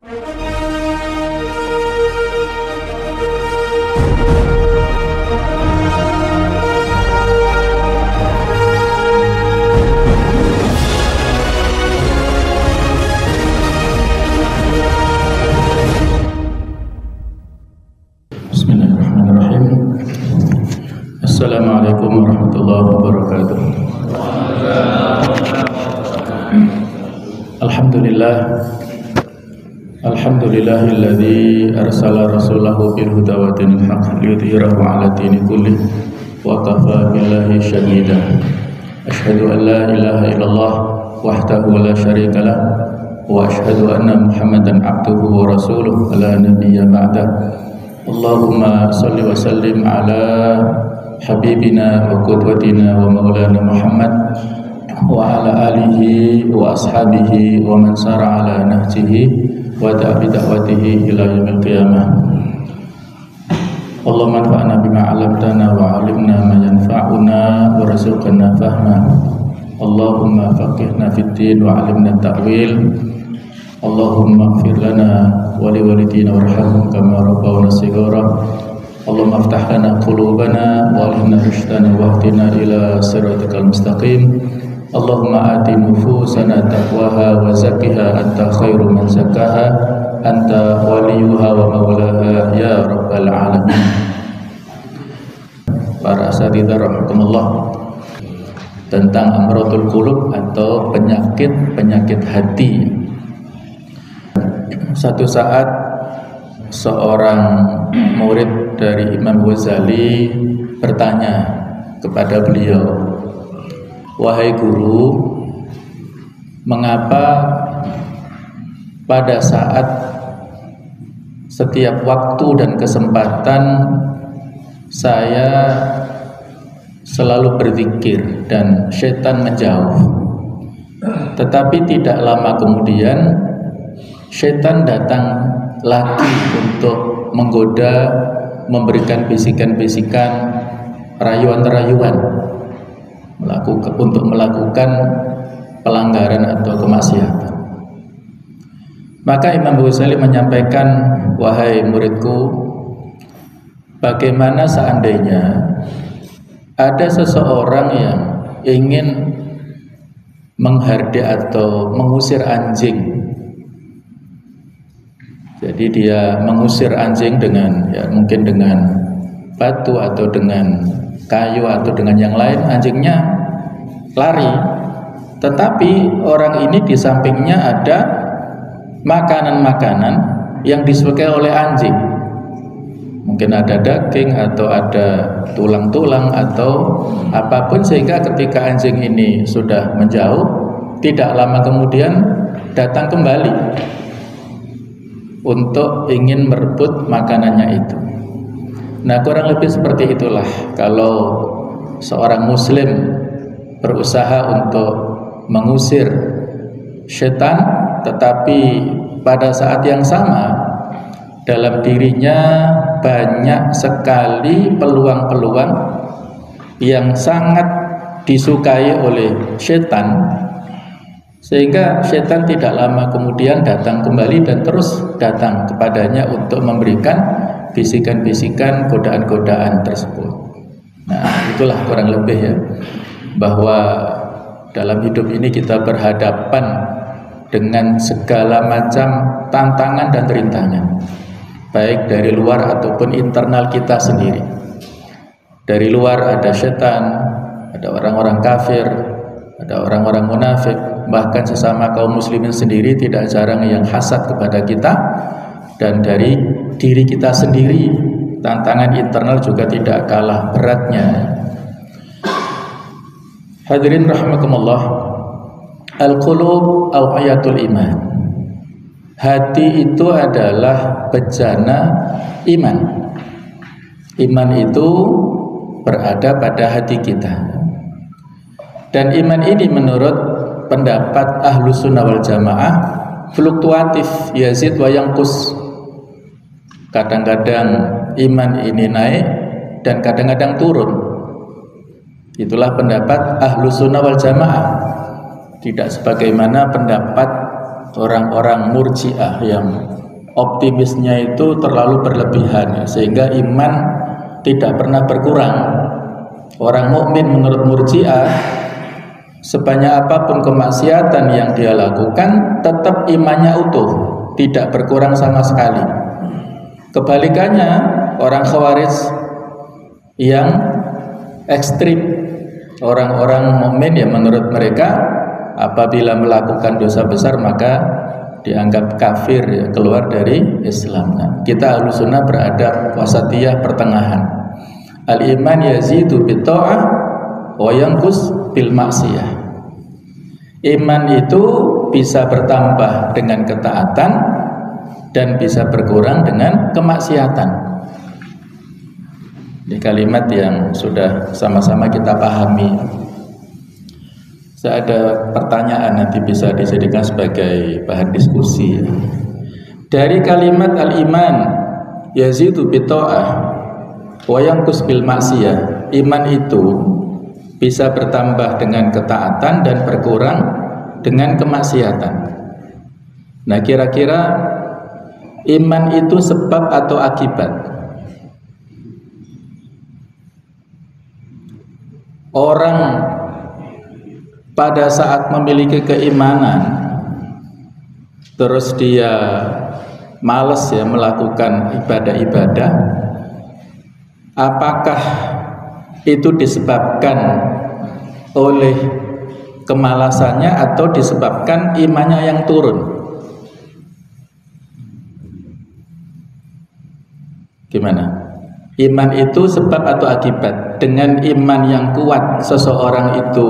Assalamualaikum warahmatullahi wabarakatuh. Alhamdulillahilladzi arsala rasulahu bil huda wa dinil haqq liyudhhirahu 'ala dini kullih wa kafa billahi shahida. Asyhadu an la ilaha illallah wahdahu la syarika lah wa asyhadu anna Muhammadan 'abduhu wa rasuluhu la nabiyya ba'dah. Allahumma shalli wa sallim ala habibina wa qudwatina wa maulana Muhammad wa ala alihi wa ashabihi wa man sara ala nahjihi wa da'a bi da'watihi ila yaumil qiyamah. Allahumma anfa'na bima 'allamtana wa 'allimna ma yanfa'una wa rzuqna fahma. Allahumma faqihna fid din wa 'allimna ta'wil. Allahumma ighfir lana wa li walidina warhamhum kama rabbawna shighara. Allahumma aftah lana qulubana wa alhimna rushdana wahdina ila siratikal mustaqim. Allahumma ati nufusana taqwaha wa zakkiha anta khairu man zakkaha anta waliyuha wa maulaha ya rabbal alamin. Para asatidzah rahimakumullah, tentang amradul qulub atau penyakit hati. Satu saat seorang murid dari Imam Ghazali bertanya kepada beliau, "Wahai guru, mengapa pada saat setiap waktu dan kesempatan saya selalu berzikir dan syaitan menjauh, tetapi tidak lama kemudian syaitan datang lagi untuk menggoda, memberikan bisikan-bisikan, rayuan-rayuan untuk melakukan pelanggaran atau kemaksiatan." Maka Imam Ghazali menyampaikan, "Wahai muridku, bagaimana seandainya ada seseorang yang ingin menghardik atau mengusir anjing. Jadi dia mengusir anjing dengan mungkin dengan batu atau dengan kayu atau dengan yang lain, anjingnya lari. Tetapi orang ini di sampingnya ada makanan-makanan yang disukai oleh anjing. Mungkin ada daging atau ada tulang-tulang atau apapun, sehingga ketika anjing ini sudah menjauh, tidak lama kemudian datang kembali untuk ingin merebut makanannya itu." Nah, kurang lebih seperti itulah kalau seorang muslim berusaha untuk mengusir setan, tetapi pada saat yang sama dalam dirinya banyak sekali peluang-peluang yang sangat disukai oleh setan, sehingga setan tidak lama kemudian datang kembali dan terus datang kepadanya untuk memberikan bisikan-bisikan, godaan-godaan tersebut. Nah, itulah kurang lebih ya, bahwa dalam hidup ini kita berhadapan dengan segala macam tantangan dan rintangan, baik dari luar ataupun internal kita sendiri. Dari luar ada setan, ada orang-orang kafir, ada orang-orang munafik, bahkan sesama kaum muslimin sendiri tidak jarang yang hasad kepada kita. Dan dari diri kita sendiri, tantangan internal juga tidak kalah beratnya. Hadirin rahimakumullah, al-qulub awiyatul iman. Hati itu adalah bejana iman. Iman itu berada pada hati kita. Dan iman ini menurut pendapat Ahlus Sunnah wal Jamaah fluktuatif, yazid wa yanqus. Kadang-kadang iman ini naik dan kadang-kadang turun. Itulah pendapat Ahlus Sunnah wal Jamaah. Tidak sebagaimana pendapat orang-orang Murji'ah yang optimisnya itu terlalu berlebihan, sehingga iman tidak pernah berkurang. Orang mukmin menurut Murji'ah, sebanyak apapun kemaksiatan yang dia lakukan, tetap imannya utuh, tidak berkurang sama sekali. Kebalikannya, orang Khawarij yang ekstrim, orang-orang mukmin yang menurut mereka apabila melakukan dosa besar maka dianggap kafir, ya, keluar dari Islam. Nah, kita Ahlussunnah berada wasatiyah, pertengahan. Al-iman yazidu bitta'ah wa yanqus bil maksiyah. Iman itu bisa bertambah dengan ketaatan dan bisa berkurang dengan kemaksiatan. Ini kalimat yang sudah sama-sama kita pahami. Saya ada pertanyaan, nanti bisa dijadikan sebagai bahan diskusi. Dari kalimat al-iman yazidu bitta'ah wa yanqus bil maksiyah, iman itu bisa bertambah dengan ketaatan dan berkurang dengan kemaksiatan. Nah, kira-kira iman itu sebab atau akibat? Orang pada saat memiliki keimanan terus dia malas, ya, melakukan ibadah-ibadah, apakah itu disebabkan oleh kemalasannya atau disebabkan imannya yang turun? Gimana? Iman itu sebab atau akibat? Dengan iman yang kuat seseorang itu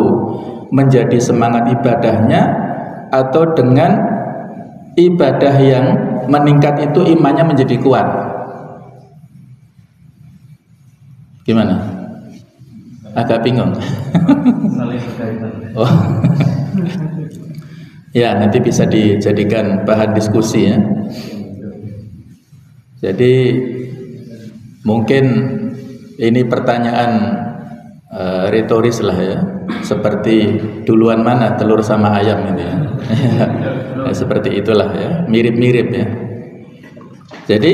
menjadi semangat ibadahnya, atau dengan ibadah yang meningkat itu imannya menjadi kuat? Gimana? Agak bingung. Oh. Ya, nanti bisa dijadikan bahan diskusi, ya. Jadi mungkin ini pertanyaan retoris lah, ya, seperti duluan mana telur sama ayam ini, ya. Ya, seperti itulah, ya, mirip-mirip, ya. Jadi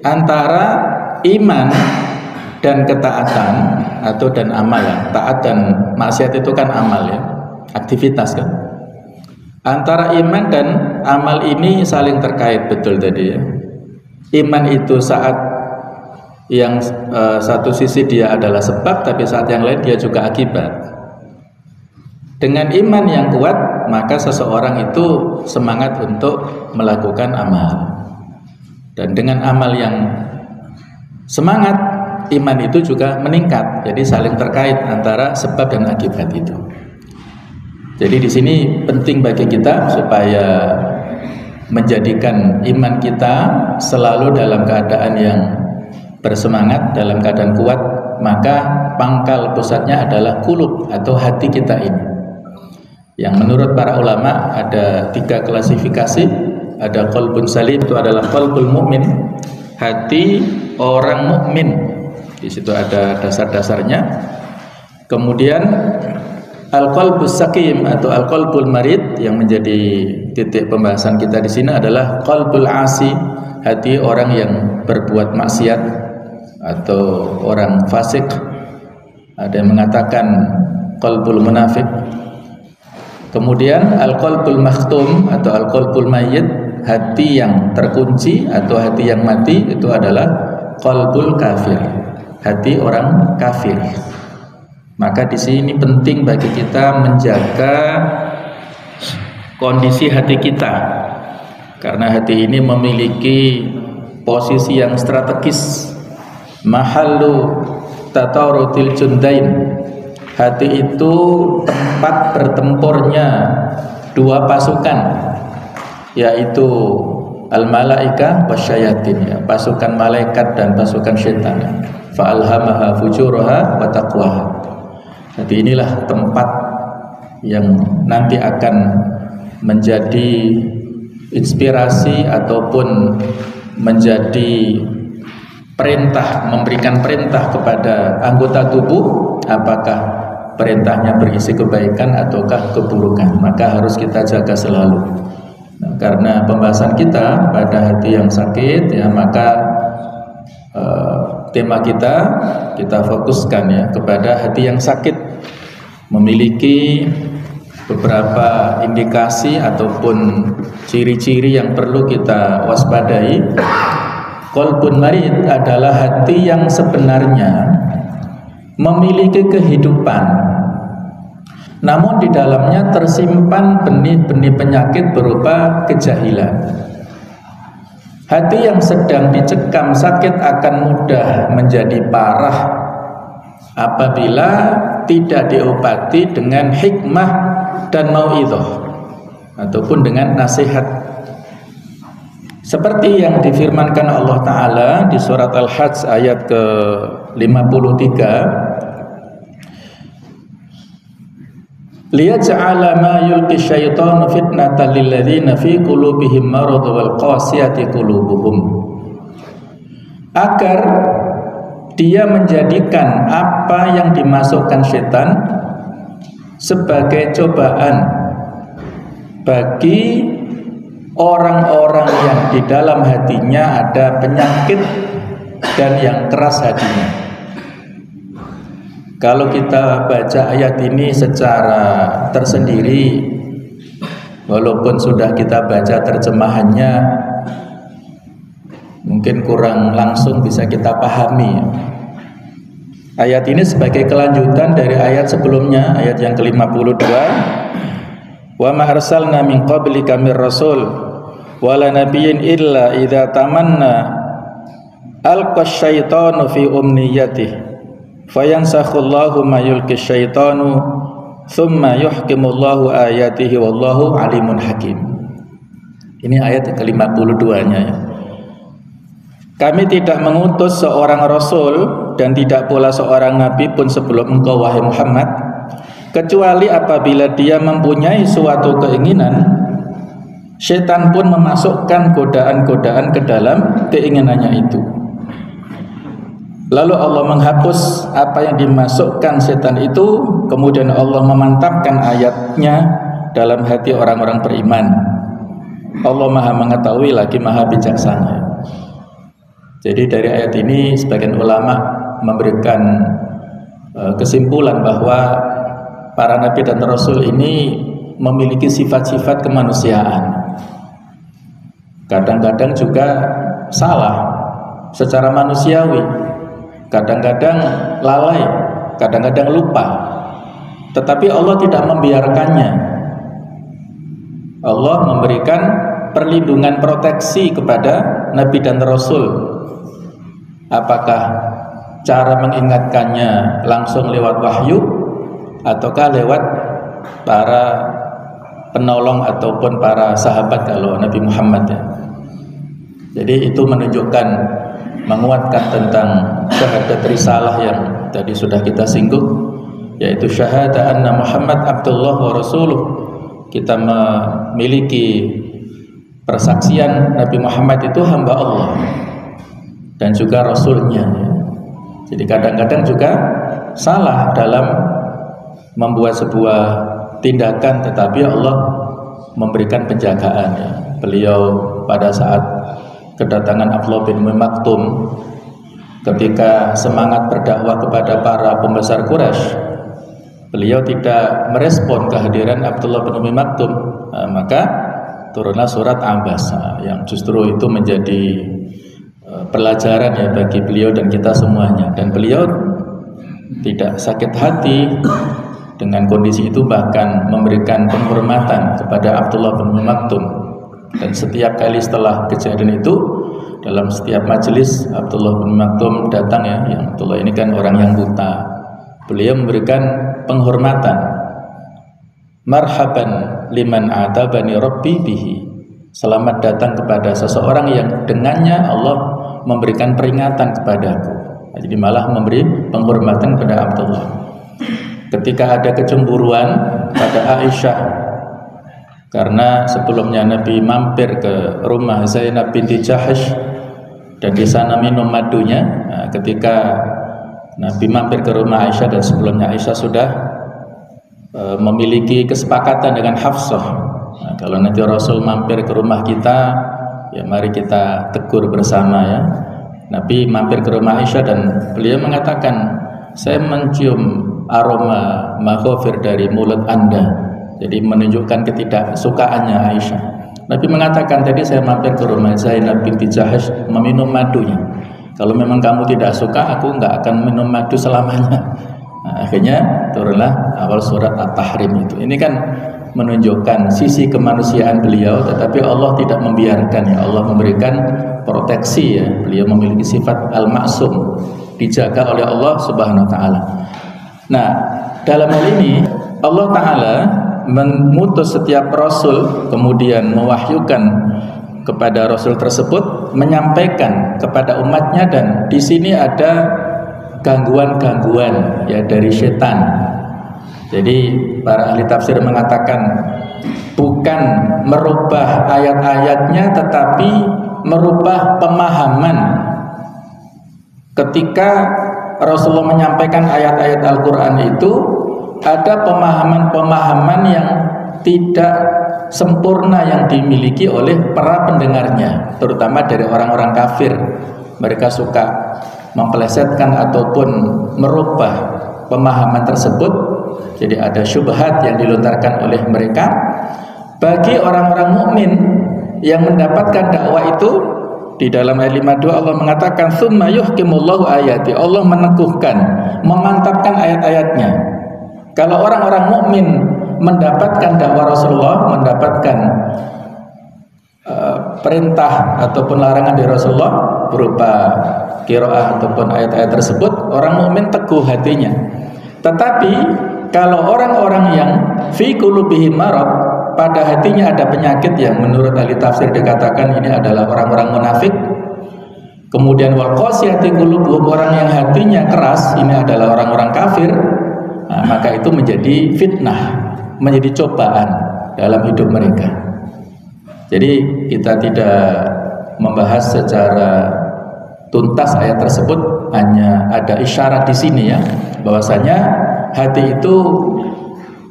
antara iman dan ketaatan atau dan amal, ya. Taat dan maksiat itu kan amal, ya, aktivitas kan. Antara iman dan amal ini saling terkait, betul tadi, ya. Iman itu saat yang satu sisi dia adalah sebab, tapi saat yang lain dia juga akibat. Dengan iman yang kuat, maka seseorang itu semangat untuk melakukan amal. Dan dengan amal yang semangat, iman itu juga meningkat. Jadi saling terkait antara sebab dan akibat itu. Jadi di sini penting bagi kita supaya menjadikan iman kita selalu dalam keadaan yang bersemangat, dalam keadaan kuat. Maka pangkal pusatnya adalah qulub atau hati kita ini, yang menurut para ulama ada 3 klasifikasi. Ada qalbun salim, itu adalah qalbul mukmin, hati orang mukmin. Di situ ada dasar-dasarnya. Kemudian al-qalbus sakim atau al-qalbul marid, yang menjadi titik pembahasan kita di sini adalah qalbul asi, hati orang yang berbuat maksiat atau orang fasik. Ada yang mengatakan qalbul munafik. Kemudian al-qalbul makhtum atau al-qalbul mayyit, hati yang terkunci atau hati yang mati, itu adalah qalbul kafir, hati orang kafir. Maka di sini penting bagi kita menjaga kondisi hati kita, karena hati ini memiliki posisi yang strategis. Mahallu tatarudil jundain, hati itu tempat bertempurnya 2 pasukan, yaitu al-malaika wasyayatin, ya, pasukan malaikat dan pasukan syaitan. Fa'alhamaha fujuraha wa taqwaha. Jadi inilah tempat yang nanti akan menjadi inspirasi ataupun menjadi perintah, memberikan perintah kepada anggota tubuh, apakah perintahnya berisi kebaikan ataukah keburukan. Maka harus kita jaga selalu. Nah, karena pembahasan kita pada hati yang sakit ya, maka tema kita fokuskan ya kepada hati yang sakit, memiliki beberapa indikasi ataupun ciri-ciri yang perlu kita waspadai. Qalbun marid adalah hati yang sebenarnya memiliki kehidupan, namun di dalamnya tersimpan benih-benih penyakit berupa kejahilan. Hati yang sedang dicekam sakit akan mudah menjadi parah apabila tidak diobati dengan hikmah dan mau'idhah ataupun dengan nasihat. Seperti yang difirmankan Allah Ta'ala di surat Al-Hajj ayat ke-53, liyaj'ala ma yulqi syaitanu fitnatan lilladzina fi qulubihim marad wal qasiyati qulubuhum, agar dia menjadikan apa yang dimasukkan setan sebagai cobaan bagi orang-orang yang di dalam hatinya ada penyakit dan yang keras hatinya. Kalau kita baca ayat ini secara tersendiri, walaupun sudah kita baca terjemahannya, mungkin kurang langsung bisa kita pahami. Ayat ini sebagai kelanjutan dari ayat sebelumnya, ayat yang ke-52. Wa ma arsalna min qablika mir rasul wala nabiyyin illa idza tamanna alqa syaitanu fi umniyatihi fayansakhullahu ma yulqi syaitanu thumma yuhkimullahu ayatihi wallahu alimun hakim. Ini ayat ke-52-nya ya. Kami tidak mengutus seorang rasul dan tidak pula seorang nabi pun sebelum engkau wahai Muhammad, kecuali apabila dia mempunyai suatu keinginan, setan pun memasukkan godaan-godaan ke dalam keinginannya itu. Lalu Allah menghapus apa yang dimasukkan setan itu, kemudian Allah memantapkan ayatnya dalam hati orang-orang beriman. Allah Maha mengetahui lagi Maha bijaksana. Jadi dari ayat ini sebagian ulama memberikan kesimpulan bahwa para nabi dan rasul ini memiliki sifat-sifat kemanusiaan. Kadang-kadang juga salah secara manusiawi, kadang-kadang lalai, kadang-kadang lupa. Tetapi Allah tidak membiarkannya. Allah memberikan perlindungan, proteksi kepada nabi dan rasul. Apakah cara mengingatkannya langsung lewat wahyu ataukah lewat para penolong ataupun para sahabat kalau Nabi Muhammad ya. Jadi itu menunjukkan, menguatkan tentang syahadat risalah yang tadi sudah kita singgung, yaitu syahadat anna Muhammad Abdullah wa Rasuluh. Kita memiliki persaksian Nabi Muhammad itu hamba Allah dan juga Rasulnya ya. Jadi kadang-kadang juga salah dalam membuat sebuah tindakan, tetapi Allah memberikan penjagaan ya. Beliau pada saat kedatangan Abdullah bin Ummi Maktum ketika semangat berdakwah kepada para pembesar Quraisy, beliau tidak merespon kehadiran Abdullah bin Ummi Maktum. Maka turunlah surat Abasa yang justru itu menjadi pelajaran ya bagi beliau dan kita semuanya. Dan beliau tidak sakit hati dengan kondisi itu, bahkan memberikan penghormatan kepada Abdullah bin Ummi Maktum. Dan setiap kali setelah kejadian itu, dalam setiap majelis Abdullah bin Ummi Maktum datang ya, yang Abdullah ini kan orang yang buta, beliau memberikan penghormatan. Marhaban liman atabani rabbi bihi, selamat datang kepada seseorang yang dengannya Allah memberikan peringatan kepadaku. Jadi malah memberi penghormatan kepada Abdullah. Ketika ada kecemburuan pada Aisyah, karena sebelumnya Nabi mampir ke rumah Zainab binti Jahsh dan di sana minum madunya. Nah, ketika Nabi mampir ke rumah Aisyah dan sebelumnya Aisyah sudah memiliki kesepakatan dengan Hafsah Nah, kalau nanti Rasul mampir ke rumah kita, ya mari kita tegur bersama ya. Nabi mampir ke rumah Aisyah dan beliau mengatakan, saya mencium aroma maghfir dari mulut Anda. Jadi menunjukkan ketidaksukaannya Aisyah. Nabi mengatakan, tadi saya mampir ke rumah Zainab binti Jahash meminum madunya. Kalau memang kamu tidak suka, aku nggak akan minum madu selamanya. Nah, akhirnya turunlah awal surat At-Tahrim itu. Ini kan menunjukkan sisi kemanusiaan beliau, tetapi Allah tidak membiarkan ya. Allah memberikan proteksi ya. Beliau memiliki sifat al-ma'sum, dijaga oleh Allah Subhanahu wa taala. Nah, dalam hal ini Allah taala mengutus setiap rasul, kemudian mewahyukan kepada rasul tersebut menyampaikan kepada umatnya, dan di sini ada gangguan-gangguan ya dari setan. Jadi para ahli tafsir mengatakan bukan merubah ayat-ayatnya, tetapi merubah pemahaman. Ketika Rasulullah menyampaikan ayat-ayat Al-Quran itu, ada pemahaman-pemahaman yang tidak sempurna yang dimiliki oleh para pendengarnya, terutama dari orang-orang kafir. Mereka suka mempelesetkan ataupun merubah pemahaman tersebut. Jadi ada syubhat yang dilontarkan oleh mereka. Bagi orang-orang mukmin yang mendapatkan dakwah itu, di dalam ayat 52 Allah mengatakan tsumma yuhkimullahu ayati. Allah meneguhkan, memantapkan ayat-ayatnya. Kalau orang-orang mukmin mendapatkan dakwah Rasulullah, mendapatkan perintah ataupun larangan dari Rasulullah berupa qiraah ataupun ayat-ayat tersebut, orang mukmin teguh hatinya. Tetapi kalau orang-orang yang fi qulubihim marad, pada hatinya ada penyakit yang menurut ahli tafsir dikatakan ini adalah orang-orang munafik. Kemudian wal qasiyati qulubuhum, orang yang hatinya keras, ini adalah orang-orang kafir. Nah, maka itu menjadi fitnah, menjadi cobaan dalam hidup mereka. Jadi kita tidak membahas secara tuntas ayat tersebut, hanya ada isyarat di sini ya, bahwasanya hati itu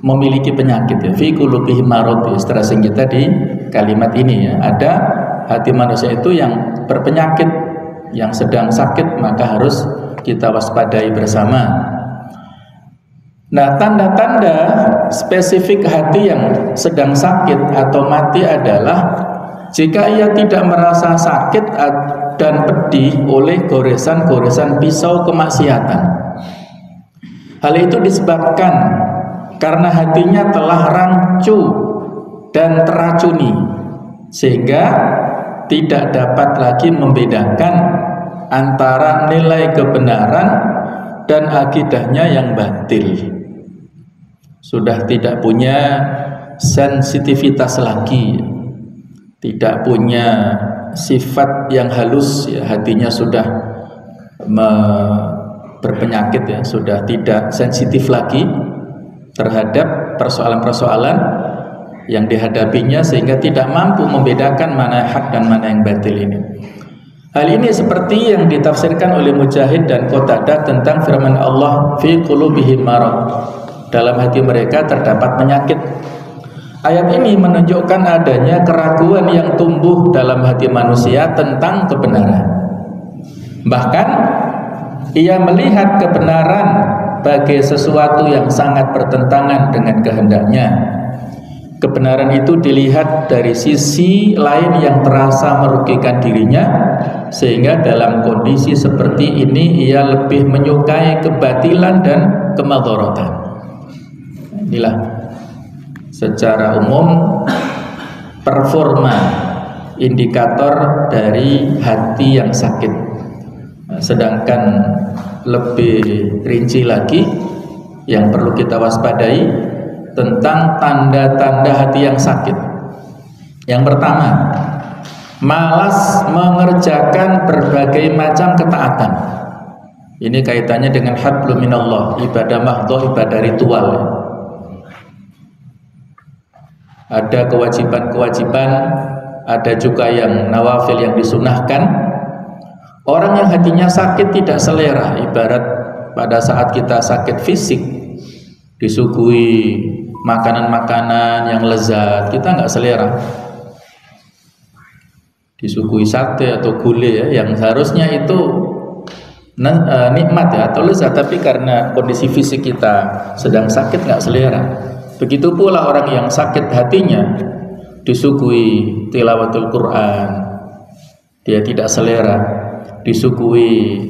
memiliki penyakit ya, fi qulubihim marad, stressing kita di kalimat ini ya. Ada hati manusia itu yang berpenyakit, yang sedang sakit, maka harus kita waspadai bersama. Nah, tanda-tanda spesifik hati yang sedang sakit atau mati adalah jika ia tidak merasa sakit dan pedih oleh goresan-goresan pisau kemaksiatan. Hal itu disebabkan karena hatinya telah rancu dan teracuni, sehingga tidak dapat lagi membedakan antara nilai kebenaran dan akidahnya yang batil. Sudah tidak punya sensitivitas lagi, tidak punya sifat yang halus ya, hatinya sudah berpenyakit ya, sudah tidak sensitif lagi terhadap persoalan-persoalan yang dihadapinya, sehingga tidak mampu membedakan mana hak dan mana yang batil ini. Hal ini seperti yang ditafsirkan oleh Mujahid dan Qatadah tentang firman Allah fi qulubihim marad, dalam hati mereka terdapat penyakit. Ayat ini menunjukkan adanya keraguan yang tumbuh dalam hati manusia tentang kebenaran. Bahkan ia melihat kebenaran sebagai sesuatu yang sangat bertentangan dengan kehendaknya. Kebenaran itu dilihat dari sisi lain yang terasa merugikan dirinya, sehingga dalam kondisi seperti ini ia lebih menyukai kebatilan dan kemadharatan. Inilah secara umum performa indikator dari hati yang sakit. Sedangkan lebih rinci lagi yang perlu kita waspadai tentang tanda-tanda hati yang sakit. Yang pertama, malas mengerjakan berbagai macam ketaatan. Ini kaitannya dengan hablum minallah, ibadah mahdhah, ibadah ritual. Ada kewajiban-kewajiban, ada juga yang nawafil yang disunahkan. Orang yang hatinya sakit tidak selera, ibarat pada saat kita sakit fisik, disuguhi makanan-makanan yang lezat, kita nggak selera. Disuguhi sate atau gulai ya, yang seharusnya itu nikmat ya atau lezat, tapi karena kondisi fisik kita sedang sakit nggak selera. Begitu pula orang yang sakit hatinya disuguhi tilawatul Quran, dia tidak selera. Disuguhi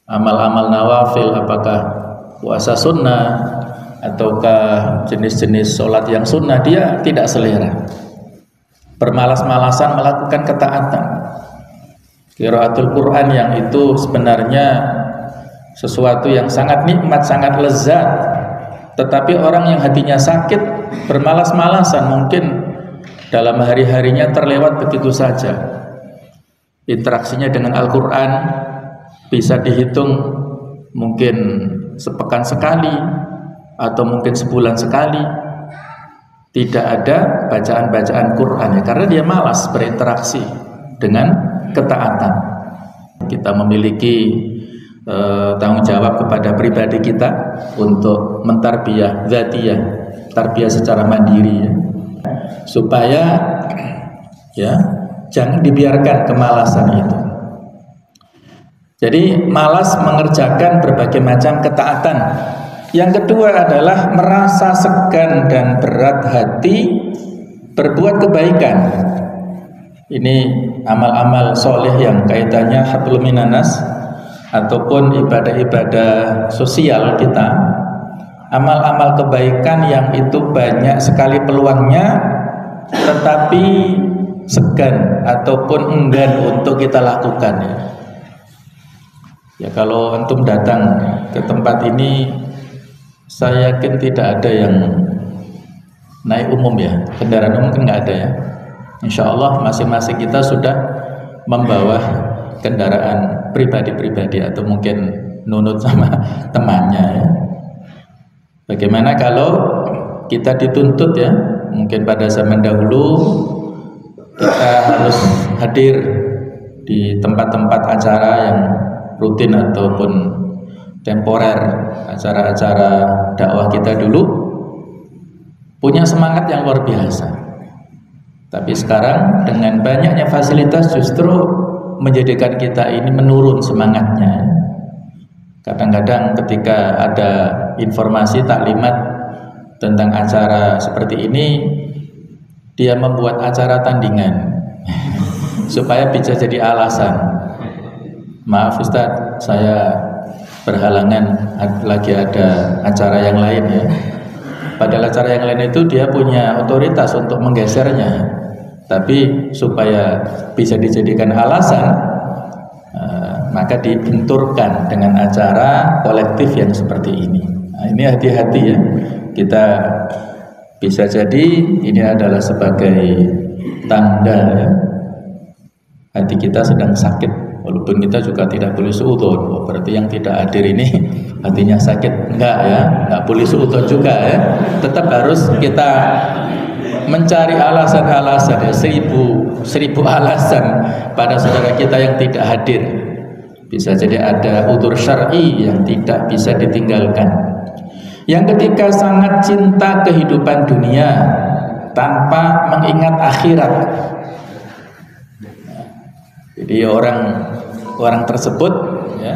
amal-amal nawafil, apakah puasa sunnah ataukah jenis-jenis sholat yang sunnah, dia tidak selera. Bermalas-malasan melakukan ketaatan. Qiraatul Quran yang itu sebenarnya sesuatu yang sangat nikmat, sangat lezat, tetapi orang yang hatinya sakit bermalas-malasan, mungkin dalam hari-harinya terlewat begitu saja. Interaksinya dengan Al-Quran bisa dihitung mungkin sepekan sekali atau mungkin sebulan sekali. Tidak ada bacaan-bacaan Quran ya, karena dia malas berinteraksi dengan ketaatan. Kita memiliki tanggung jawab kepada pribadi kita untuk mentarbiyah dzatiyah, tarbiyah secara mandiri ya, supaya ya jangan dibiarkan kemalasan itu. Jadi malas mengerjakan berbagai macam ketaatan. Yang kedua adalah merasa segan dan berat hati berbuat kebaikan. Ini amal-amal soleh yang kaitannya hablum minanas ataupun ibadah-ibadah sosial kita. Amal-amal kebaikan yang itu banyak sekali peluangnya, tetapi segan ataupun enggan untuk kita lakukan ya. Ya kalau antum datang ke tempat ini, saya yakin tidak ada yang naik umum ya, kendaraan umum kan nggak ada ya. Insya Allah masing-masing kita sudah membawa kendaraan pribadi-pribadi atau mungkin nunut sama temannya ya. Bagaimana kalau kita dituntut ya, mungkin pada zaman dahulu kita harus hadir di tempat-tempat acara yang rutin ataupun temporer, acara-acara dakwah kita dulu punya semangat yang luar biasa. Tapi sekarang dengan banyaknya fasilitas justru menjadikan kita ini menurun semangatnya. Kadang-kadang ketika ada informasi taklimat tentang acara seperti ini, dia membuat acara tandingan supaya bisa jadi alasan. Maaf Ustadz, saya berhalangan, lagi ada acara yang lain ya. Padahal acara yang lain itu dia punya otoritas untuk menggesernya, tapi supaya bisa dijadikan alasan, maka dibenturkan dengan acara kolektif yang seperti ini. Nah, ini hati-hati ya, kita bisa jadi ini adalah sebagai tanda ya, hati kita sedang sakit. Walaupun kita juga tidak boleh suudzon, oh, berarti yang tidak hadir ini hatinya sakit. Enggak ya, enggak boleh suudzon juga ya. Tetap harus kita mencari alasan-alasan ya, seribu alasan pada saudara kita yang tidak hadir. Bisa jadi ada udzur syar'i yang tidak bisa ditinggalkan. Yang ketiga, sangat cinta kehidupan dunia tanpa mengingat akhirat. Jadi orang tersebut ya,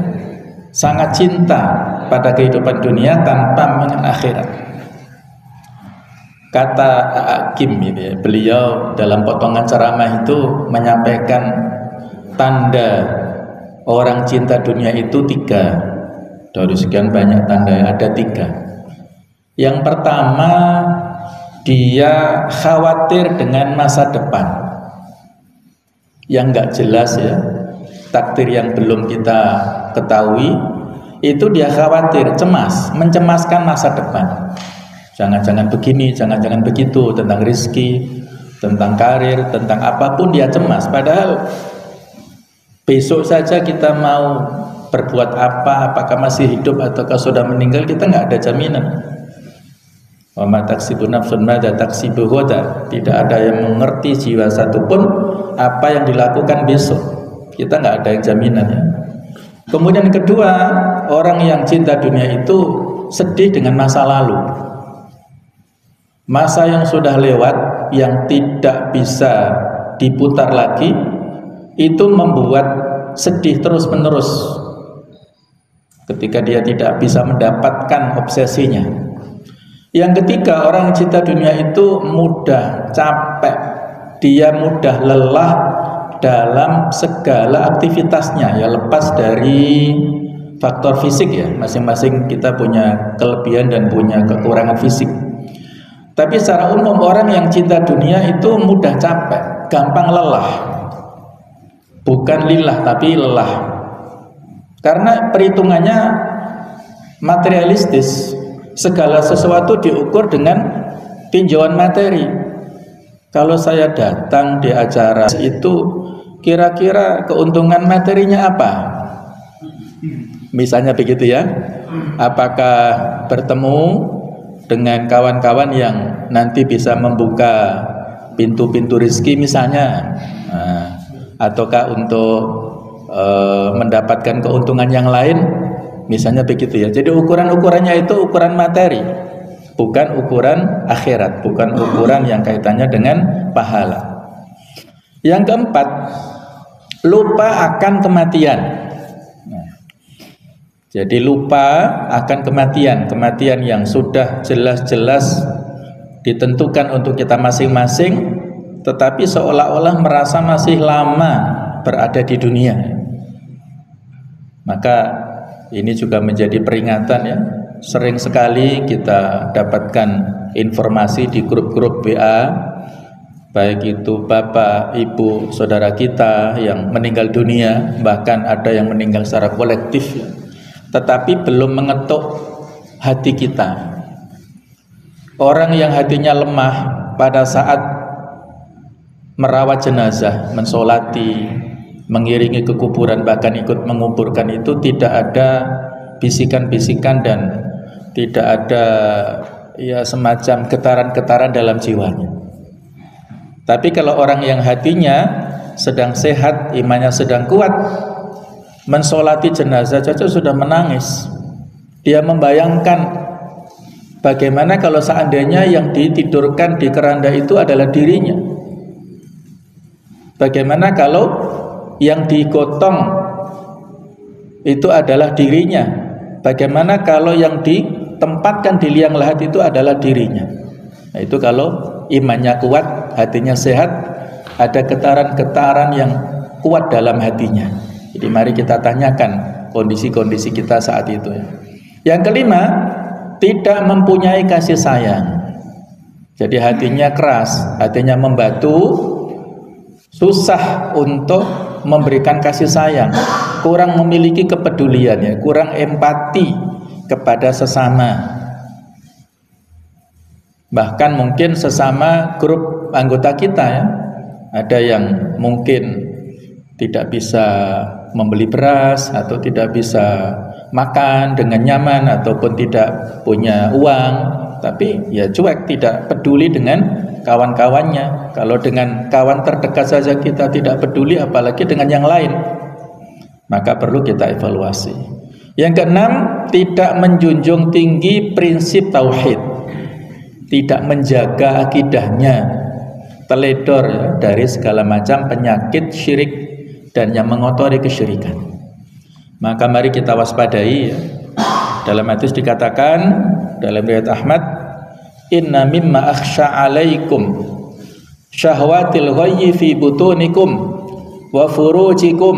sangat cinta pada kehidupan dunia tanpa mengingat akhirat. Kata Hakim ini, beliau dalam potongan ceramah itu menyampaikan tanda orang cinta dunia itu 3. Dari sekian banyak tanda ada 3. Yang pertama, dia khawatir dengan masa depan yang nggak jelas ya, takdir yang belum kita ketahui, itu dia khawatir, cemas, mencemaskan masa depan. Jangan-jangan begini, jangan-jangan begitu, tentang rezeki, tentang karir, tentang apapun dia cemas. Padahal besok saja kita mau berbuat apa, apakah masih hidup ataukah sudah meninggal, kita nggak ada jaminan. Wa ma taksibu nafsun ma taksibu ghadan. Tidak ada yang mengerti jiwa satupun apa yang dilakukan besok. Kita nggak ada yang jaminan ya. Kemudian kedua, orang yang cinta dunia itu sedih dengan masa lalu. Masa yang sudah lewat, yang tidak bisa diputar lagi, itu membuat sedih terus-menerus ketika dia tidak bisa mendapatkan obsesinya. Yang ketiga, orang cinta dunia itu mudah capek, dia mudah lelah dalam segala aktivitasnya, ya lepas dari faktor fisik ya, masing-masing kita punya kelebihan dan punya kekurangan fisik. Tapi secara umum orang yang cinta dunia itu mudah capek, gampang lelah. Bukan lillah tapi lelah. Karena perhitungannya materialistis. Segala sesuatu diukur dengan tinjauan materi. Kalau saya datang di acara itu, kira-kira keuntungan materinya apa? Misalnya begitu ya. Apakah bertemu dengan kawan-kawan yang nanti bisa membuka pintu-pintu rezeki misalnya, ataukah untuk mendapatkan keuntungan yang lain, misalnya begitu ya. Jadi ukuran-ukurannya itu ukuran materi, bukan ukuran akhirat, bukan ukuran yang kaitannya dengan pahala. Yang keempat, lupa akan kematian. Jadi lupa akan kematian yang sudah jelas-jelas ditentukan untuk kita masing-masing, tetapi seolah-olah merasa masih lama berada di dunia. Maka ini juga menjadi peringatan ya. Sering sekali kita dapatkan informasi di grup-grup WA, baik itu bapak, ibu, saudara kita yang meninggal dunia, bahkan ada yang meninggal secara kolektif ya. Tetapi belum mengetuk hati kita. Orang yang hatinya lemah pada saat merawat jenazah, mensolati, mengiringi ke kuburan, bahkan ikut menguburkan, itu tidak ada bisikan-bisikan dan tidak ada ya semacam getaran-getaran dalam jiwanya. Tapi kalau orang yang hatinya sedang sehat, imannya sedang kuat, mensolati jenazah saja sudah menangis. Dia membayangkan bagaimana kalau seandainya yang ditidurkan di keranda itu adalah dirinya. Bagaimana kalau yang digotong itu adalah dirinya. Bagaimana kalau yang ditempatkan di liang lahat itu adalah dirinya. Nah, itu kalau imannya kuat, hatinya sehat, ada getaran-getaran yang kuat dalam hatinya. Jadi mari kita tanyakan kondisi-kondisi kita saat itu ya. Yang kelima, tidak mempunyai kasih sayang. Jadi hatinya keras, hatinya membatu, susah untuk memberikan kasih sayang, kurang memiliki kepedulian ya, kurang empati kepada sesama. Bahkan mungkin sesama grup anggota kita ya. Ada yang mungkin tidak bisa membeli beras atau tidak bisa makan dengan nyaman ataupun tidak punya uang, tapi ya cuek, tidak peduli dengan kawan-kawannya. Kalau dengan kawan terdekat saja kita tidak peduli, apalagi dengan yang lain. Maka perlu kita evaluasi. Yang keenam, tidak menjunjung tinggi prinsip tauhid, tidak menjaga akidahnya, teledor ya, dari segala macam penyakit syirik dan yang mengotori kesyirikan. Maka mari kita waspadai ya. Dalam hadis dikatakan dalam riwayat Ahmad, inna mimma akhsha alaikum syahwatil ghayyi fi butunikum wa furujikum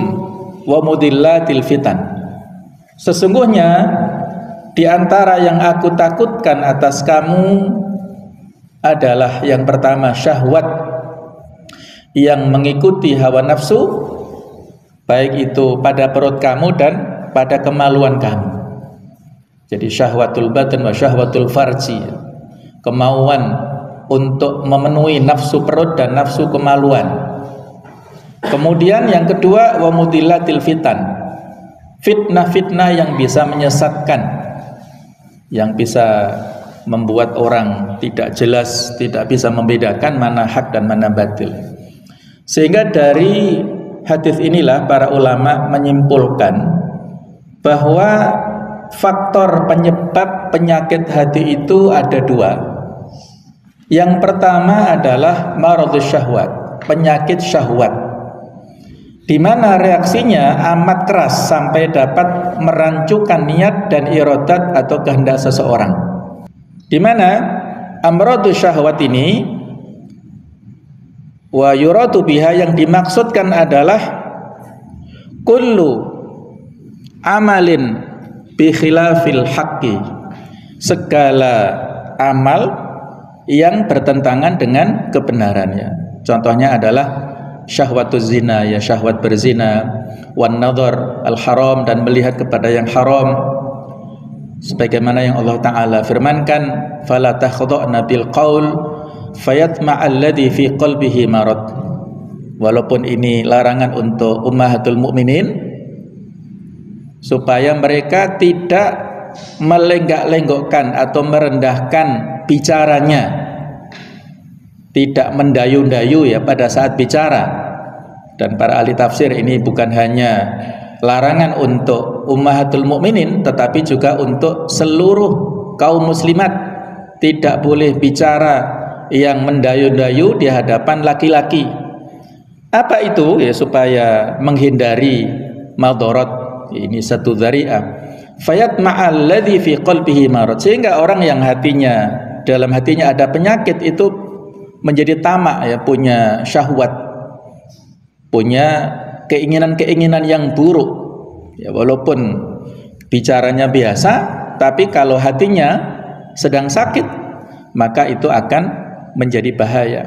wa mudillatil fitan. Sesungguhnya di antara yang aku takutkan atas kamu adalah yang pertama syahwat yang mengikuti hawa nafsu, baik itu pada perut kamu dan pada kemaluan kamu. Jadi syahwatul batin wa syahwatul farji, kemauan untuk memenuhi nafsu perut dan nafsu kemaluan. Kemudian yang kedua, wa mudillatil fitan, fitnah-fitnah yang bisa menyesatkan, yang bisa membuat orang tidak jelas, tidak bisa membedakan mana hak dan mana batil. Sehingga dari hadis inilah para ulama menyimpulkan bahwa faktor penyebab penyakit hati itu ada dua. Yang pertama adalah maradhus syahwat, penyakit syahwat, di mana reaksinya amat keras sampai dapat merancukan niat dan iradat atau kehendak seseorang. Di mana amradhus syahwat ini wa yuradu biha, yang dimaksudkan adalah kullu amalin bi khilafil haqqi, segala amal yang bertentangan dengan kebenarannya. Contohnya adalah syahwatuz zina, ya syahwat berzina, wan nadhar al haram, dan melihat kepada yang haram, sebagaimana yang Allah Ta'ala firmankan, fala takhdha'na bil qaul fayatma'al ladzi fi qalbihi marad. Walaupun ini larangan untuk ummahatul mukminin, supaya mereka tidak melenggak-lenggokkan atau merendahkan bicaranya, tidak mendayu-dayu ya pada saat bicara. Dan para ahli tafsir, ini bukan hanya larangan untuk ummahatul mukminin, tetapi juga untuk seluruh kaum muslimat. Tidak boleh bicara yang mendayu-dayu di hadapan laki-laki. Apa itu? Ya supaya menghindari madharat. Ini satu dzari'ah. Fayatma'al ladzi fi qalbihi marad, sehingga orang yang dalam hatinya ada penyakit itu menjadi tamak, ya, punya syahwat, punya keinginan-keinginan yang buruk, ya, walaupun bicaranya biasa, tapi kalau hatinya sedang sakit, maka itu akan menjadi bahaya.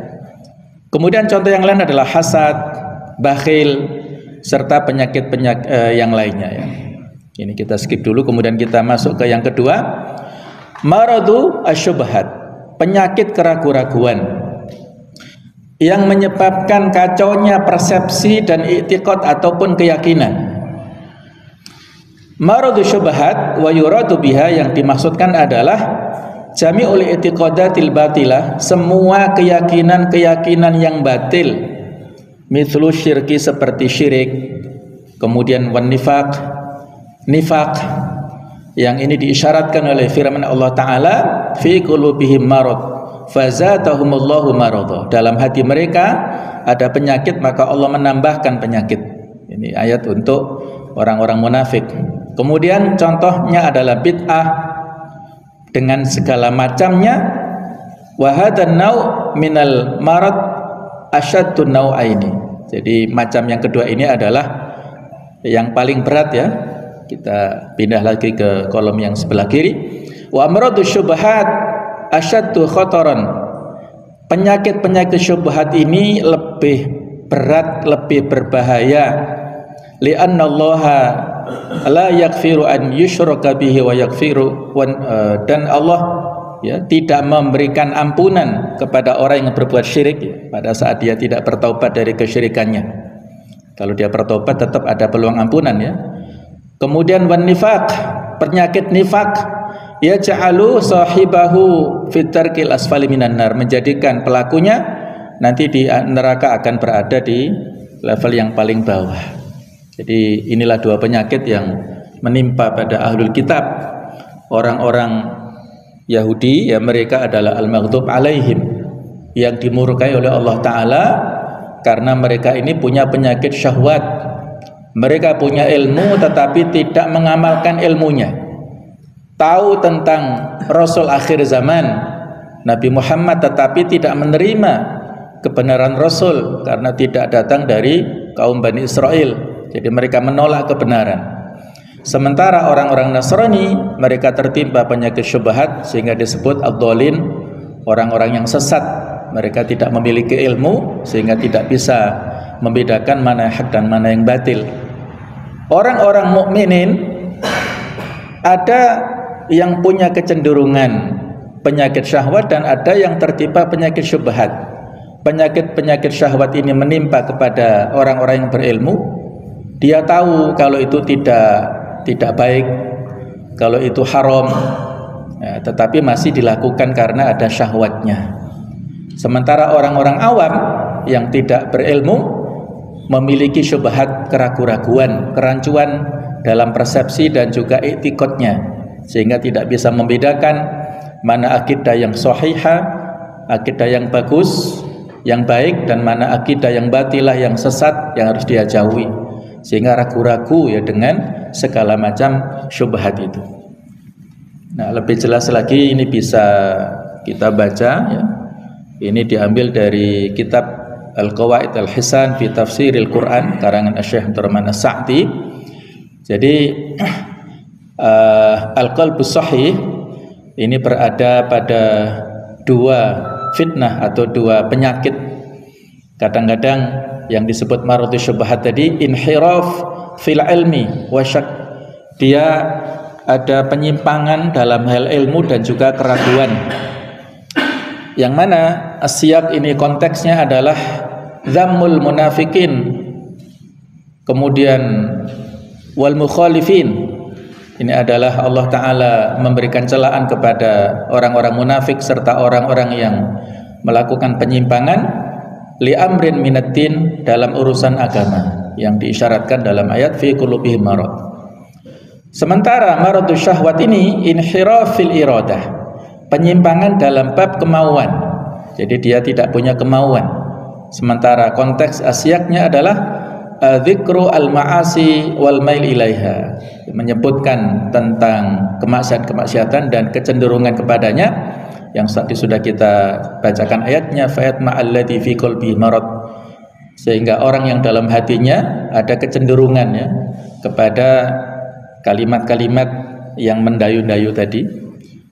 Kemudian contoh yang lain adalah hasad, bakhil, serta penyakit-penyakit yang lainnya, ya. Ini kita skip dulu, kemudian kita masuk ke yang kedua, maradu asyubhat, penyakit keraguan-raguan yang menyebabkan kacaunya persepsi dan i'tiqad ataupun keyakinan. Maradu syubhat wa yuradu biha, yang dimaksudkan adalah jami'ul i'tiqadatil batilah, semua keyakinan-keyakinan yang batil, mithlu syirki, seperti syirik, kemudian wan nifaq, yang ini diisyaratkan oleh firman Allah Ta'ala, fi qulubihim marad fazatahumullahu marada, dalam hati mereka ada penyakit maka Allah menambahkan penyakit. Ini ayat untuk orang-orang munafik. Kemudian contohnya adalah bid'ah dengan segala macamnya, wa hadan nau' minal marad asyaddun nau'aini. Jadi macam yang kedua ini adalah yang paling berat, ya. Kita pindah lagi ke kolom yang sebelah kiri. Wa amradu syubhat asyaddu khataran. Penyakit-penyakit syubhat ini lebih berat, lebih berbahaya. Li'anna Allah la yaghfiru an yushraka bihi wa yaghfiru, dan Allah, ya, tidak memberikan ampunan kepada orang yang berbuat syirik, ya, pada saat dia tidak bertaubat dari kesyirikannya. Kalau dia bertaubat tetap ada peluang ampunan, ya. Kemudian wan nifaq, penyakit nifaq, ya ja'alu sahibahu fitarkil asfali minan nar, menjadikan pelakunya nanti di neraka akan berada di level yang paling bawah. Jadi inilah dua penyakit yang menimpa pada ahlul kitab, orang-orang Yahudi, ya, mereka adalah al-maghdub alaihim, yang dimurkai oleh Allah Ta'ala karena mereka ini punya penyakit syahwat. Mereka punya ilmu tetapi tidak mengamalkan ilmunya. Tahu tentang Rasul akhir zaman Nabi Muhammad, tetapi tidak menerima kebenaran Rasul karena tidak datang dari kaum Bani Israel. Jadi mereka menolak kebenaran. Sementara orang-orang Nasrani, mereka tertimpa penyakit syubhat sehingga disebut ad-dhalin, orang-orang yang sesat. Mereka tidak memiliki ilmu sehingga tidak bisa membedakan mana hak dan mana yang batil. Orang-orang mukminin ada yang punya kecenderungan penyakit syahwat dan ada yang tertimpa penyakit syubhat. Penyakit-penyakit syahwat ini menimpa kepada orang-orang yang berilmu. Dia tahu kalau itu tidak baik, kalau itu haram, ya, tetapi masih dilakukan karena ada syahwatnya. Sementara orang-orang awam yang tidak berilmu memiliki syubhat, keraguan-raguan, kerancuan dalam persepsi dan juga i'tiqadnya, sehingga tidak bisa membedakan mana akidah yang sahihah akidah yang bagus, yang baik, dan mana akidah yang batilah, yang sesat, yang harus dia jauhi, sehingga ragu-ragu ya dengan segala macam syubhat itu. Nah, lebih jelas lagi ini bisa kita baca ya. Ini diambil dari kitab Al-Qawaid Al-Hisan fi Tafsiril Quran karangan Syekh Abdurrahman As-Sa'di. Jadi Al-Qalbus Sahih ini berada pada dua fitnah atau dua penyakit. Kadang-kadang yang disebut maradhus syubhat tadi inhiraf fil ilmi wa syak. Dia ada penyimpangan dalam hal ilmu dan juga keraguan. Yang mana asyiak ini konteksnya adalah zammul munafikin, kemudian wal mukhalifin. Ini adalah Allah Ta'ala memberikan celaan kepada orang-orang munafik serta orang-orang yang melakukan penyimpangan li amrin minaddin dalam urusan agama yang diisyaratkan dalam ayat fi qulubihim marad. Sementara maradus syahwat ini inhiraf fil iradah, penyimpangan dalam bab kemauan. Jadi dia tidak punya kemauan. Sementara konteks asyaknya adalah dzikru al-ma'asi wal mail ilaiha, menyebutkan tentang kemaksiatan dan kecenderungan kepadanya, yang tadi sudah kita bacakan ayatnya fa'atma alladzi fi qalbi marad, sehingga orang yang dalam hatinya ada kecenderungan ya kepada kalimat-kalimat yang mendayu-dayu tadi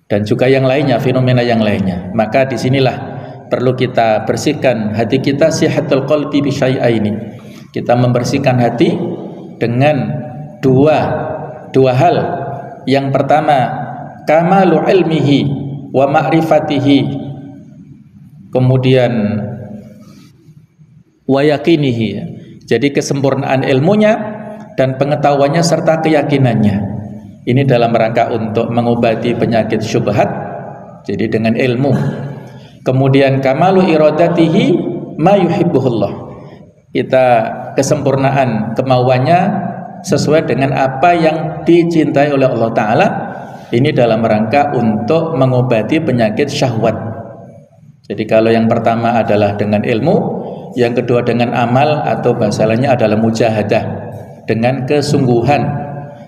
dan juga yang lainnya, fenomena yang lainnya. Maka disinilah perlu kita bersihkan hati kita, sihatul qalbi bi syai'aini. Kita membersihkan hati dengan dua hal. Yang pertama, kamalu ilmihi wa ma'rifatihi, kemudian wa yakinihi. Jadi kesempurnaan ilmunya dan pengetahuannya serta keyakinannya. Ini dalam rangka untuk mengobati penyakit syubhat, jadi dengan ilmu. Kemudian kamalu iradatihi ma yuhibbuhullah, kita kesempurnaan kemauannya sesuai dengan apa yang dicintai oleh Allah Ta'ala. Ini dalam rangka untuk mengobati penyakit syahwat. Jadi kalau yang pertama adalah dengan ilmu, yang kedua dengan amal atau bahasa lainnya adalah mujahadah, dengan kesungguhan,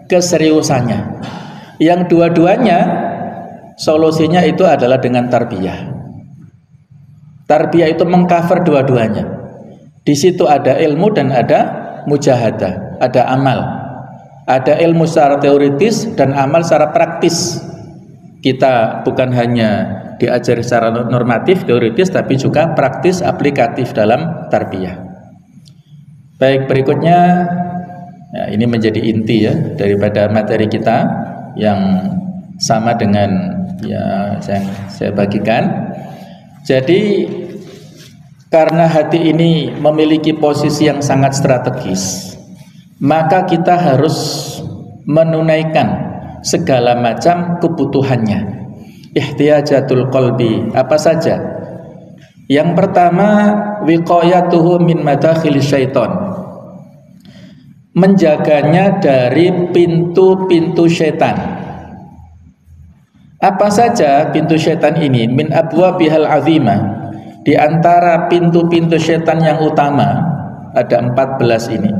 keseriusannya. Yang dua-duanya solusinya itu adalah dengan tarbiyah. Tarbiyah itu mengcover dua-duanya. Di situ ada ilmu dan ada mujahadah, ada amal. Ada ilmu secara teoritis dan amal secara praktis. Kita bukan hanya diajari secara normatif, teoritis, tapi juga praktis, aplikatif dalam tarbiyah. Baik, berikutnya ya, ini menjadi inti ya daripada materi kita yang sama dengan ya saya bagikan. Jadi karena hati ini memiliki posisi yang sangat strategis, maka kita harus menunaikan segala macam kebutuhannya. Ihtiyajatul qalbi, apa saja? Yang pertama, wiqayatuhu min madakhil syaitan, menjaganya dari pintu-pintu syaitan. Apa saja pintu syaitan ini? Min abwabihal azimah, di antara pintu-pintu syaitan yang utama ada 14 ini.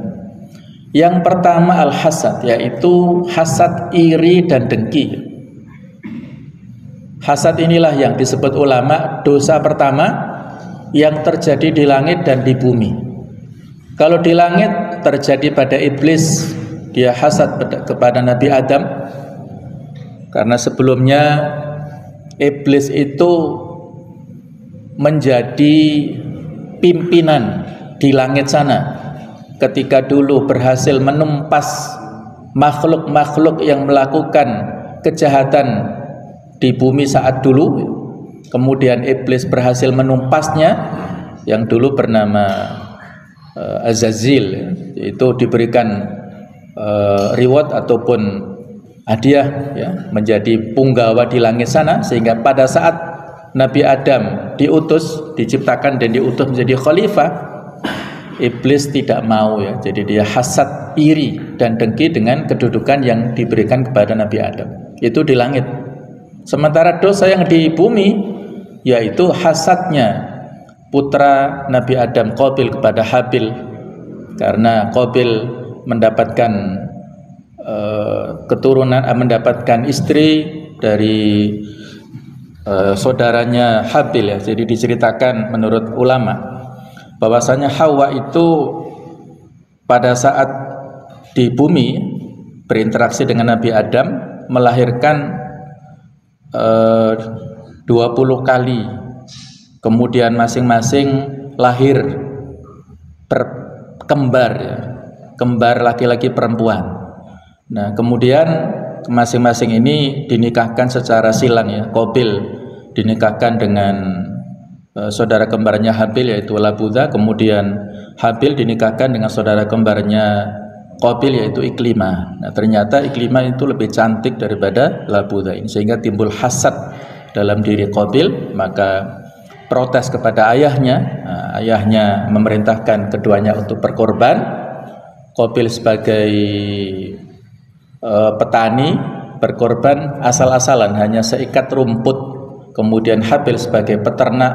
Yang pertama al-hasad, yaitu hasad, iri dan dengki. Hasad inilah yang disebut ulama dosa pertama yang terjadi di langit dan di bumi. Kalau di langit terjadi pada iblis, dia hasad kepada Nabi Adam, karena sebelumnya iblis itu menjadi pimpinan di langit sana ketika dulu berhasil menumpas makhluk-makhluk yang melakukan kejahatan di bumi saat dulu. Kemudian iblis berhasil menumpasnya, yang dulu bernama Azazil, itu diberikan reward ataupun hadiah ya, menjadi punggawa di langit sana, sehingga pada saat Nabi Adam diutus, diciptakan dan diutus menjadi khalifah, iblis tidak mau ya. Jadi dia hasad, iri dan dengki dengan kedudukan yang diberikan kepada Nabi Adam. Itu di langit. Sementara dosa yang di bumi yaitu hasadnya putra Nabi Adam Qabil kepada Habil, karena Qabil mendapatkan keturunan, mendapatkan istri dari saudaranya Habil ya. Jadi diceritakan menurut ulama bahwasanya Hawa itu pada saat di bumi berinteraksi dengan Nabi Adam melahirkan 20 kali, kemudian masing-masing lahir kembar ya, kembar laki-laki perempuan. Nah kemudian masing-masing ini dinikahkan secara silang ya. Qabil dinikahkan dengan saudara kembarnya Habil yaitu Labudha, kemudian Habil dinikahkan dengan saudara kembarnya Qabil yaitu Iklimah. Nah ternyata Iklimah itu lebih cantik daripada Labudha ini, sehingga timbul hasad dalam diri Qabil, maka protes kepada ayahnya. Nah, ayahnya memerintahkan keduanya untuk berkorban. Qabil sebagai petani berkorban asal-asalan, hanya seikat rumput. Kemudian Habil sebagai peternak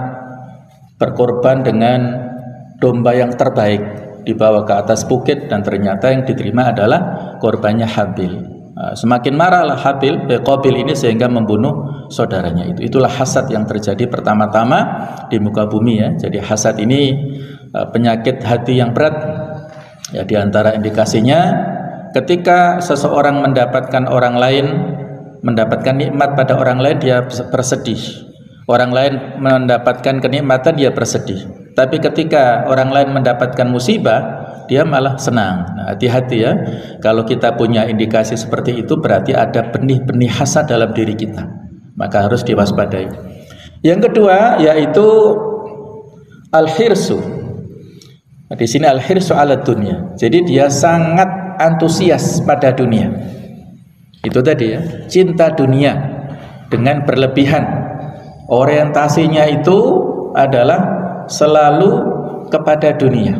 berkorban dengan domba yang terbaik, dibawa ke atas bukit, dan ternyata yang diterima adalah korbannya Habil. Semakin marahlah Qabil ini sehingga membunuh saudaranya itu. Itulah hasad yang terjadi pertama-tama di muka bumi ya. Jadi hasad ini penyakit hati yang berat ya. Di antara indikasinya ketika seseorang mendapatkan orang lain, mendapatkan nikmat pada orang lain, dia bersedih. Orang lain mendapatkan kenikmatan, dia bersedih. Tapi ketika orang lain mendapatkan musibah, dia malah senang. Nah, hati-hati ya. Kalau kita punya indikasi seperti itu, berarti ada benih-benih hasad dalam diri kita. Maka harus diwaspadai. Yang kedua yaitu al-hirsu. Nah, di sini al-hirsu ala dunia. Jadi dia sangat antusias pada dunia. Itu tadi ya, cinta dunia dengan berlebihan. Orientasinya itu adalah selalu kepada dunia.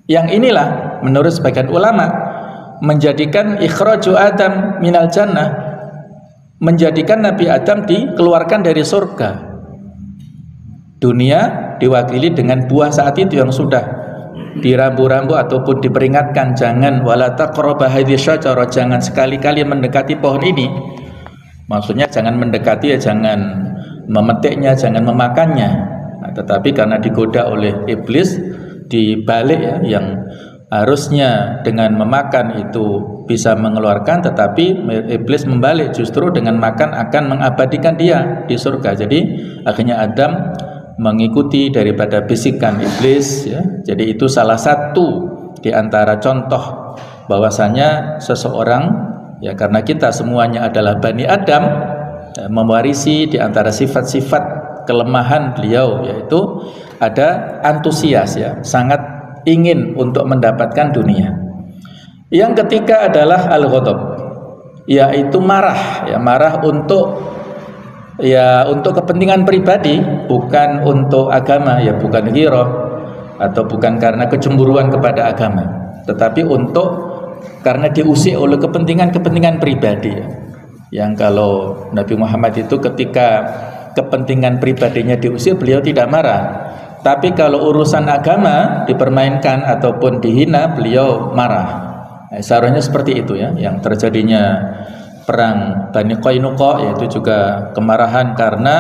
Yang inilah menurut sebagian ulama menjadikan ikhraju Adam minal jannah, menjadikan Nabi Adam dikeluarkan dari surga. Dunia diwakili dengan buah saat itu yang sudah dirambu-rambu ataupun diperingatkan, jangan wala taqrabu hadhihi syajarah, jangan sekali-kali mendekati pohon ini. Maksudnya jangan mendekati ya, jangan memetiknya, jangan memakannya. Nah, tetapi karena digoda oleh iblis dibalik ya, yang harusnya dengan memakan itu bisa mengeluarkan, tetapi iblis membalik, justru dengan makan akan mengabadikan dia di surga. Jadi akhirnya Adam mengikuti daripada bisikan iblis ya. Jadi itu salah satu di antara contoh bahwasanya seseorang ya, karena kita semuanya adalah Bani Adam ya, mewarisi di antara sifat-sifat kelemahan beliau, yaitu ada antusias ya, sangat ingin untuk mendapatkan dunia. Yang ketiga adalah al-ghadab, yaitu marah ya, marah untuk kepentingan pribadi, bukan untuk agama ya, bukan ghirah atau bukan karena kecemburuan kepada agama, tetapi karena diusik oleh kepentingan pribadi ya. Yang kalau Nabi Muhammad itu ketika kepentingan pribadinya diusir, beliau tidak marah, tapi kalau urusan agama dipermainkan ataupun dihina, beliau marah. Seharusnya seperti itu ya, yang terjadinya perang Bani Qainuqa, yaitu juga kemarahan karena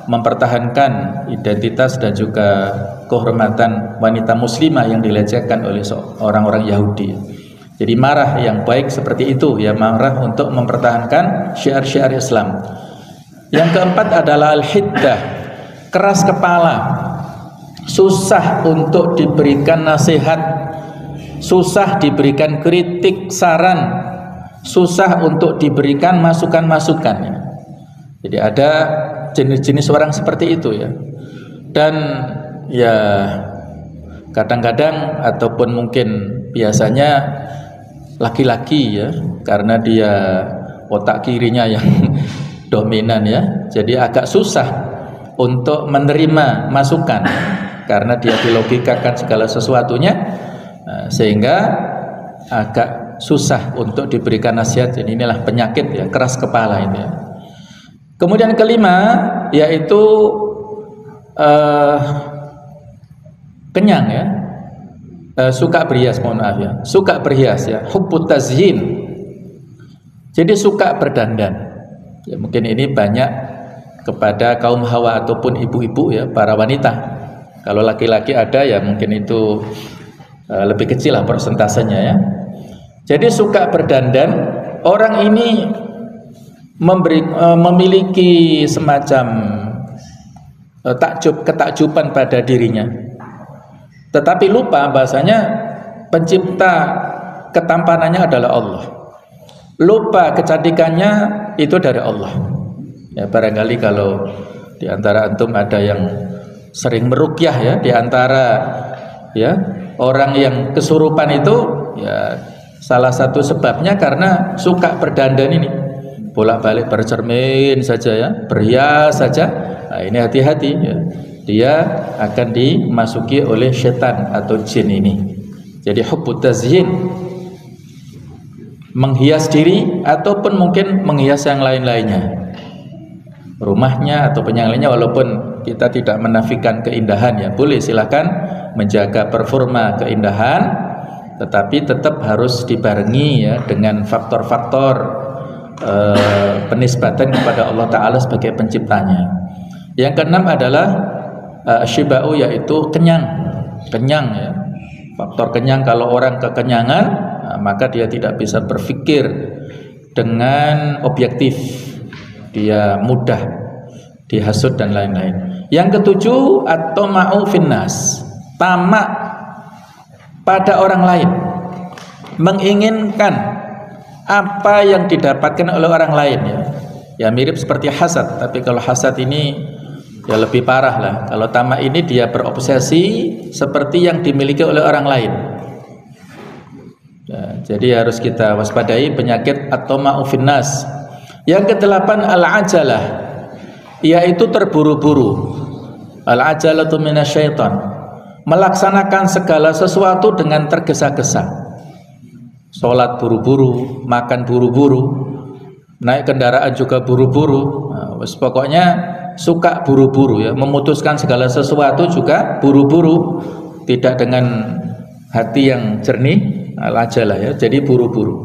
mempertahankan identitas dan juga kehormatan wanita muslimah yang dilecehkan oleh orang-orang Yahudi. Jadi marah yang baik seperti itu ya, marah untuk mempertahankan syiar-syiar Islam. Yang keempat adalah al-hiddah, keras kepala, susah untuk diberikan nasihat, susah diberikan kritik, saran, susah untuk diberikan masukan-masukan ya. Jadi ada jenis-jenis orang seperti itu ya. Dan ya kadang-kadang ataupun mungkin biasanya laki-laki ya, karena dia otak kirinya yang dominan ya, jadi agak susah untuk menerima masukan karena dia dilogikakan segala sesuatunya, sehingga agak susah untuk diberikan nasihat. Jadi inilah penyakit ya, keras kepala itu ya. Kemudian kelima yaitu uh, kenyang ya, suka berhias, mohon maaf ya, suka berhias ya, hubbut tazyin. Jadi suka berdandan. Ya, mungkin ini banyak kepada kaum hawa ataupun ibu-ibu ya, para wanita. Kalau laki-laki ada ya mungkin itu lebih kecil lah persentasenya ya. Jadi suka berdandan, orang ini memiliki semacam ketakjuban pada dirinya. Tetapi lupa bahasanya pencipta ketampanannya adalah Allah. Lupa kecantikannya itu dari Allah. Ya, barangkali kalau di antara antum ada yang sering meruqyah ya, di antara ya orang yang kesurupan itu ya salah satu sebabnya karena suka berdandan ini. Bolak-balik bercermin saja ya, berhias saja. Nah, ini hati-hati ya. Dia akan dimasuki oleh setan atau jin ini. Jadi hubbut tazyin, menghias diri ataupun mungkin menghias yang lain-lainnya, rumahnya ataupun yang lainnya, walaupun kita tidak menafikan keindahan ya, boleh silakan menjaga performa keindahan, tetapi tetap harus dibarengi ya dengan faktor-faktor penisbatan kepada Allah Ta'ala sebagai penciptanya. Yang keenam adalah syiba'u, yaitu kenyang ya. Faktor kenyang, kalau orang kekenyangan maka dia tidak bisa berpikir dengan objektif, dia mudah dihasut dan lain-lain. Yang ketujuh, at-tama'u finnas, tamak pada orang lain, menginginkan apa yang didapatkan oleh orang lain ya. Ya mirip seperti hasad, tapi kalau hasad ini ya lebih parah lah. Kalau tamak ini dia berobsesi seperti yang dimiliki oleh orang lain. Ya, jadi harus kita waspadai penyakit at-tama'u finnas. Yang kedelapan, al-ajalah, yaitu terburu-buru. Al-ajalatu minasyaitan, melaksanakan segala sesuatu dengan tergesa-gesa. Sholat buru-buru, makan buru-buru, naik kendaraan juga buru-buru. Nah, pokoknya suka buru-buru ya, memutuskan segala sesuatu juga buru-buru, tidak dengan hati yang jernih, al-ajalah ya, jadi buru-buru.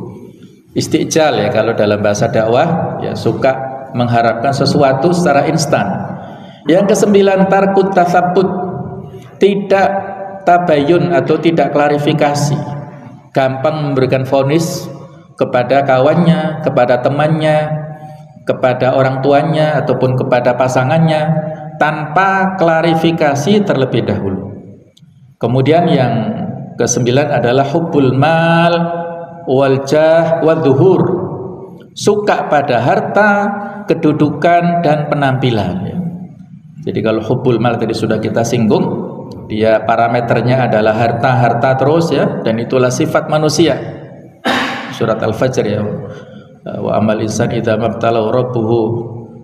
Istijal ya kalau dalam bahasa dakwah ya, suka mengharapkan sesuatu secara instan. Yang kesembilan, tarkut tasabbut, tidak tabayun atau tidak klarifikasi, gampang memberikan vonis kepada kawannya, kepada temannya, kepada orang tuanya ataupun kepada pasangannya tanpa klarifikasi terlebih dahulu. Kemudian yang kesembilan adalah hubbul mal wal jah wal zuhur, suka pada harta, kedudukan dan penampilan ya. Jadi kalau hubbul mal tadi sudah kita singgung, dia parameternya adalah harta terus ya, dan itulah sifat manusia. Surat Al-Fajr ya, wa amal insan idza mabtalahu rabbuhu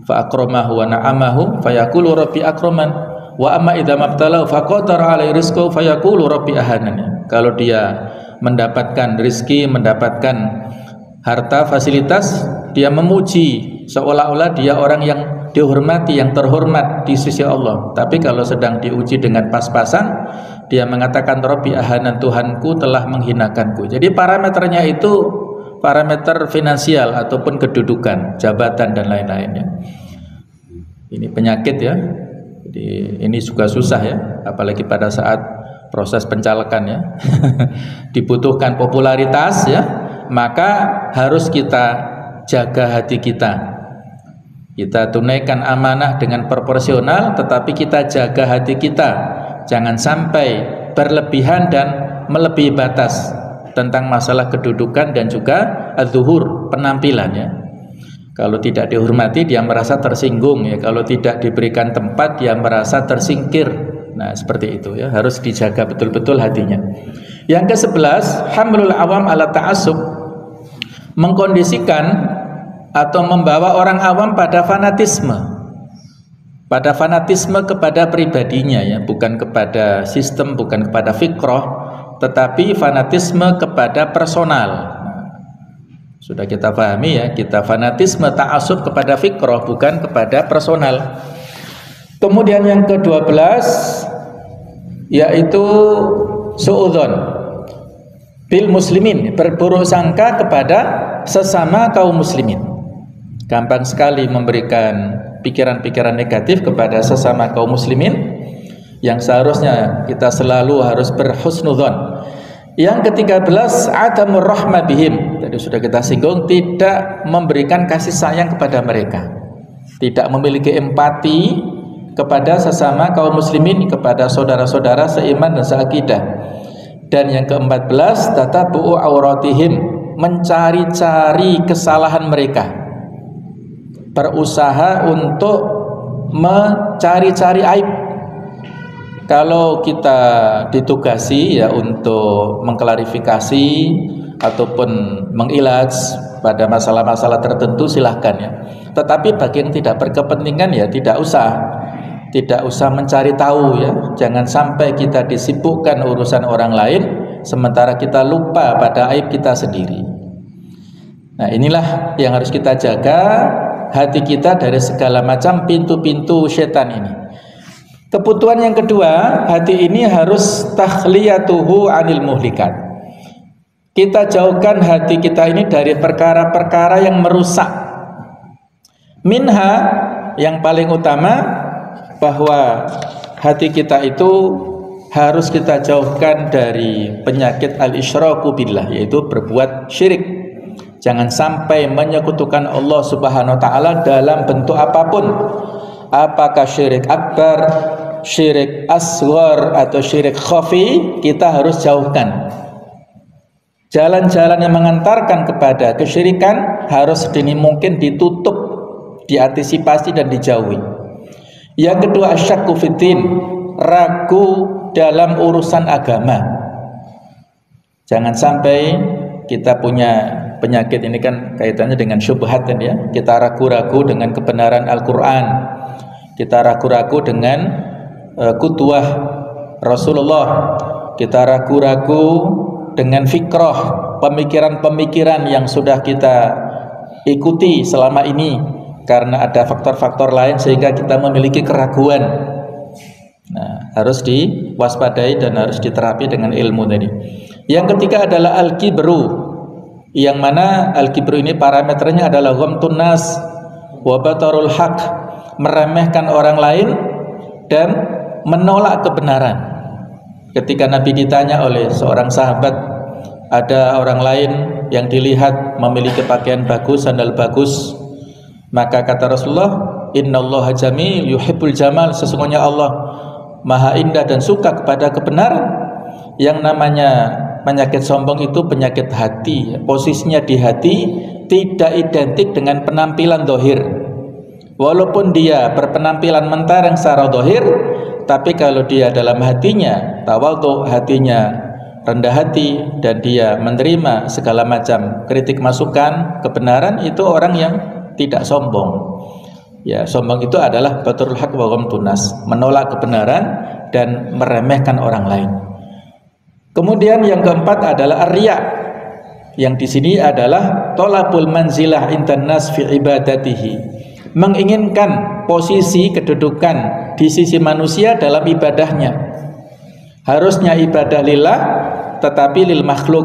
fa akramahu wa na'amahu fayaqulu rabbi akraman wa amma idza mabtalahu faqadara alaihi rizqahu fayaqulu rabbi ahanan. Kalau dia mendapatkan rizki, mendapatkan harta, fasilitas, dia memuji seolah-olah dia orang yang dihormati, yang terhormat di sisi Allah. Tapi kalau sedang diuji dengan pas-pasan, dia mengatakan Rabbi ahanan, Tuhanku telah menghinakanku. Jadi parameternya itu parameter finansial ataupun kedudukan, jabatan dan lain-lainnya. Ini penyakit ya. Jadi ini juga susah ya, apalagi pada saat proses pencalekan ya. Dibutuhkan popularitas ya, maka harus kita jaga hati kita. Kita tunaikan amanah dengan proporsional, tetapi kita jaga hati kita, jangan sampai berlebihan dan melebihi batas tentang masalah kedudukan dan juga az-zuhur, penampilannya. Kalau tidak dihormati dia merasa tersinggung ya, kalau tidak diberikan tempat dia merasa tersingkir. Nah seperti itu ya, harus dijaga betul-betul hatinya. Yang ke-11, hamlul awam ala ta'assub, mengkondisikan atau membawa orang awam pada fanatisme kepada pribadinya ya, bukan kepada sistem, bukan kepada fikrah, tetapi fanatisme kepada personal. Sudah kita pahami ya, kita fanatisme ta'assub kepada fikrah, bukan kepada personal. Kemudian yang ke-12 yaitu suudzon bil muslimin, berburuk sangka kepada sesama kaum muslimin. Gampang sekali memberikan pikiran-pikiran negatif kepada sesama kaum muslimin, yang seharusnya kita selalu harus berhusnudzon. Yang ke-13 adamur rahmah bihim, tadi sudah kita singgung, tidak memberikan kasih sayang kepada mereka, tidak memiliki empati kepada sesama kaum muslimin, kepada saudara-saudara seiman dan seakidah. Dan yang ke-14 tatabu'u auratihim, mencari-cari kesalahan mereka, berusaha untuk mencari-cari aib. Kalau kita ditugasi ya untuk mengklarifikasi ataupun mengilaj pada masalah-masalah tertentu, silahkan ya. Tetapi bagi yang tidak berkepentingan ya tidak usah mencari tahu ya. Jangan sampai kita disibukkan urusan orang lain sementara kita lupa pada aib kita sendiri. Nah, inilah yang harus kita jaga hati kita dari segala macam pintu-pintu setan ini. Kebutuhan yang kedua, hati ini harus takhliyatuhu anil muhlikat. Kita jauhkan hati kita ini dari perkara-perkara yang merusak. Minha, yang paling utama, bahwa hati kita itu harus kita jauhkan dari penyakit al-isyraku billah, yaitu berbuat syirik. Jangan sampai menyekutukan Allah Subhanahu wa taala dalam bentuk apapun. Apakah syirik akbar, syirik asghar atau syirik khafi, kita harus jauhkan. Jalan-jalan yang mengantarkan kepada kesyirikan harus sedini mungkin ditutup, diantisipasi dan dijauhi. Yang kedua, asyakku fiddin, ragu dalam urusan agama. Jangan sampai kita punya penyakit ini, kan kaitannya dengan syubhat kan ya. Kita ragu-ragu dengan kebenaran Al-Quran, kita ragu-ragu dengan kutuah Rasulullah, kita ragu-ragu dengan fikrah, pemikiran-pemikiran yang sudah kita ikuti selama ini, karena ada faktor-faktor lain sehingga kita memiliki keraguan. Nah, harus diwaspadai dan harus diterapi dengan ilmu tadi. Yang ketiga adalah al-kibru, yang mana al-kibru ini parameternya adalah ghamtun nas wa batarul haq, meremehkan orang lain dan menolak kebenaran. Ketika Nabi ditanya oleh seorang sahabat, ada orang lain yang dilihat memiliki pakaian bagus, sandal bagus, maka kata Rasulullah, innallaha jamil yuhibbul jamal, sesungguhnya Allah maha indah dan suka kepada kebenaran. Yang namanya penyakit sombong itu penyakit hati, posisinya di hati, tidak identik dengan penampilan dohir. Walaupun dia berpenampilan mentereng secara dohir, tapi kalau dia dalam hatinya tawadhu, hatinya rendah hati, dan dia menerima segala macam kritik masukan kebenaran, itu orang yang tidak sombong. Ya, sombong itu adalah baturul haq wa ghamtun nas, menolak kebenaran dan meremehkan orang lain. Kemudian yang keempat adalah ar-riya, yang di sini adalah tolabul manzilah intan nas fi ibadatihi, menginginkan posisi kedudukan di sisi manusia dalam ibadahnya. Harusnya ibadah lillah tetapi lil makhluk,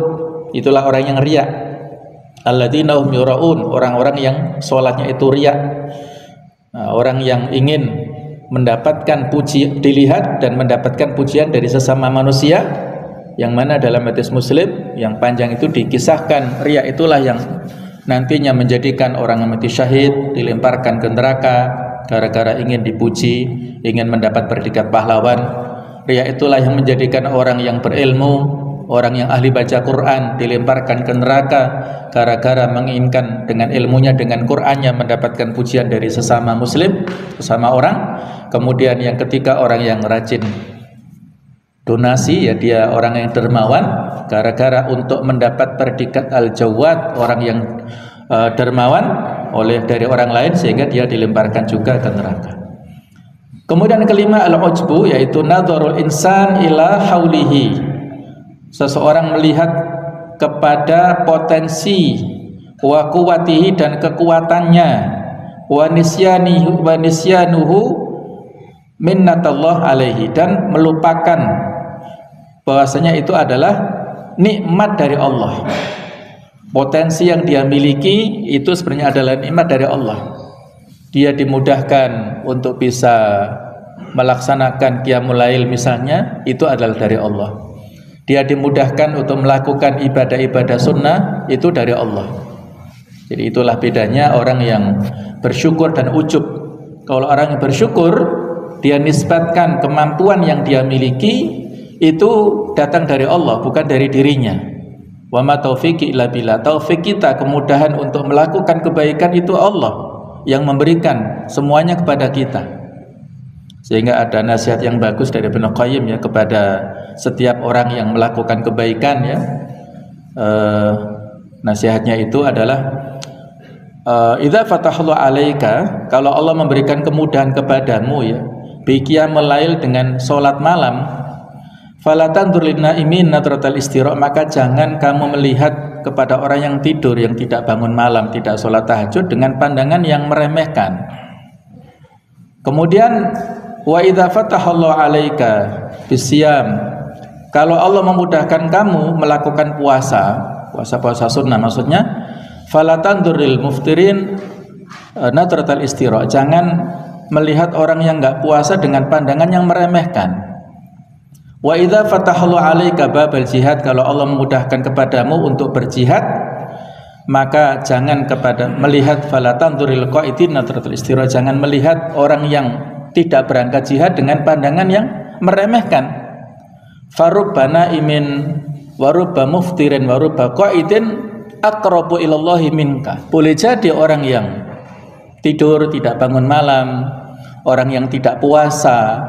itulah orang yang riya. Alladzina hum yuraun, orang-orang yang sholatnya itu riya. Nah, orang yang ingin mendapatkan puji, dilihat dan mendapatkan pujian dari sesama manusia, yang mana dalam hadis Muslim yang panjang itu dikisahkan riya itulah yang nantinya menjadikan orang yang mati syahid dilemparkan ke neraka gara-gara ingin dipuji, ingin mendapat predikat pahlawan. Riya itulah yang menjadikan orang yang berilmu, orang yang ahli baca Quran dilemparkan ke neraka gara-gara menginginkan dengan ilmunya, dengan Qurannya mendapatkan pujian dari sesama muslim, sesama orang. Kemudian yang ketiga, orang yang rajin donasi, ya dia orang yang dermawan, gara-gara untuk mendapat predikat al-jawad, orang yang dermawan dari orang lain, sehingga dia dilemparkan juga ke neraka. Kemudian kelima al-ujbu, yaitu nadharul insan ila haulihi, seseorang melihat kepada potensi wa quwwatihi dan kekuatannya, wa nisyanuhu minnatallah alaihi, dan melupakan bahwasanya itu adalah nikmat dari Allah. Potensi yang dia miliki itu sebenarnya adalah nikmat dari Allah. Dia dimudahkan untuk bisa melaksanakan qiyamul lail misalnya, itu adalah dari Allah. Dia dimudahkan untuk melakukan ibadah-ibadah sunnah, itu dari Allah. Jadi itulah bedanya orang yang bersyukur dan ujub. Kalau orang yang bersyukur, dia nisbatkan kemampuan yang dia miliki itu datang dari Allah, bukan dari dirinya. Wa ma taufiqi illa billah. Taufik kita, kemudahan untuk melakukan kebaikan itu Allah yang memberikan semuanya kepada kita. Sehingga ada nasihat yang bagus dari Ibnu Qayyim ya, kepada setiap orang yang melakukan kebaikan ya. Nasihatnya itu adalah idza fatahallahu alaika, kalau Allah memberikan kemudahan kepadamu ya, bi qiyamul lail, dengan salat malam, fala tandur lin naimin nadratal istira, maka jangan kamu melihat kepada orang yang tidur, yang tidak bangun malam, tidak sholat tahajud dengan pandangan yang meremehkan. Kemudian wa idza fatahallahu alaika bisyam, kalau Allah memudahkan kamu melakukan puasa sunnah maksudnya, fala tandur lil muftirin nadratal istira, jangan melihat orang yang enggak puasa dengan pandangan yang meremehkan. Wa idza fatahallahu 'alaika babal jihad, kalau Allah memudahkan kepadamu untuk berjihad, maka jangan melihat fala tanzuril qa'idin nadratul istira, jangan melihat orang yang tidak berangkat jihad dengan pandangan yang meremehkan. Farubbana imin wa rubba muftirin wa rubba qa'idin aqrabu ilallahi minka. Boleh jadi orang yang tidur tidak bangun malam, orang yang tidak puasa,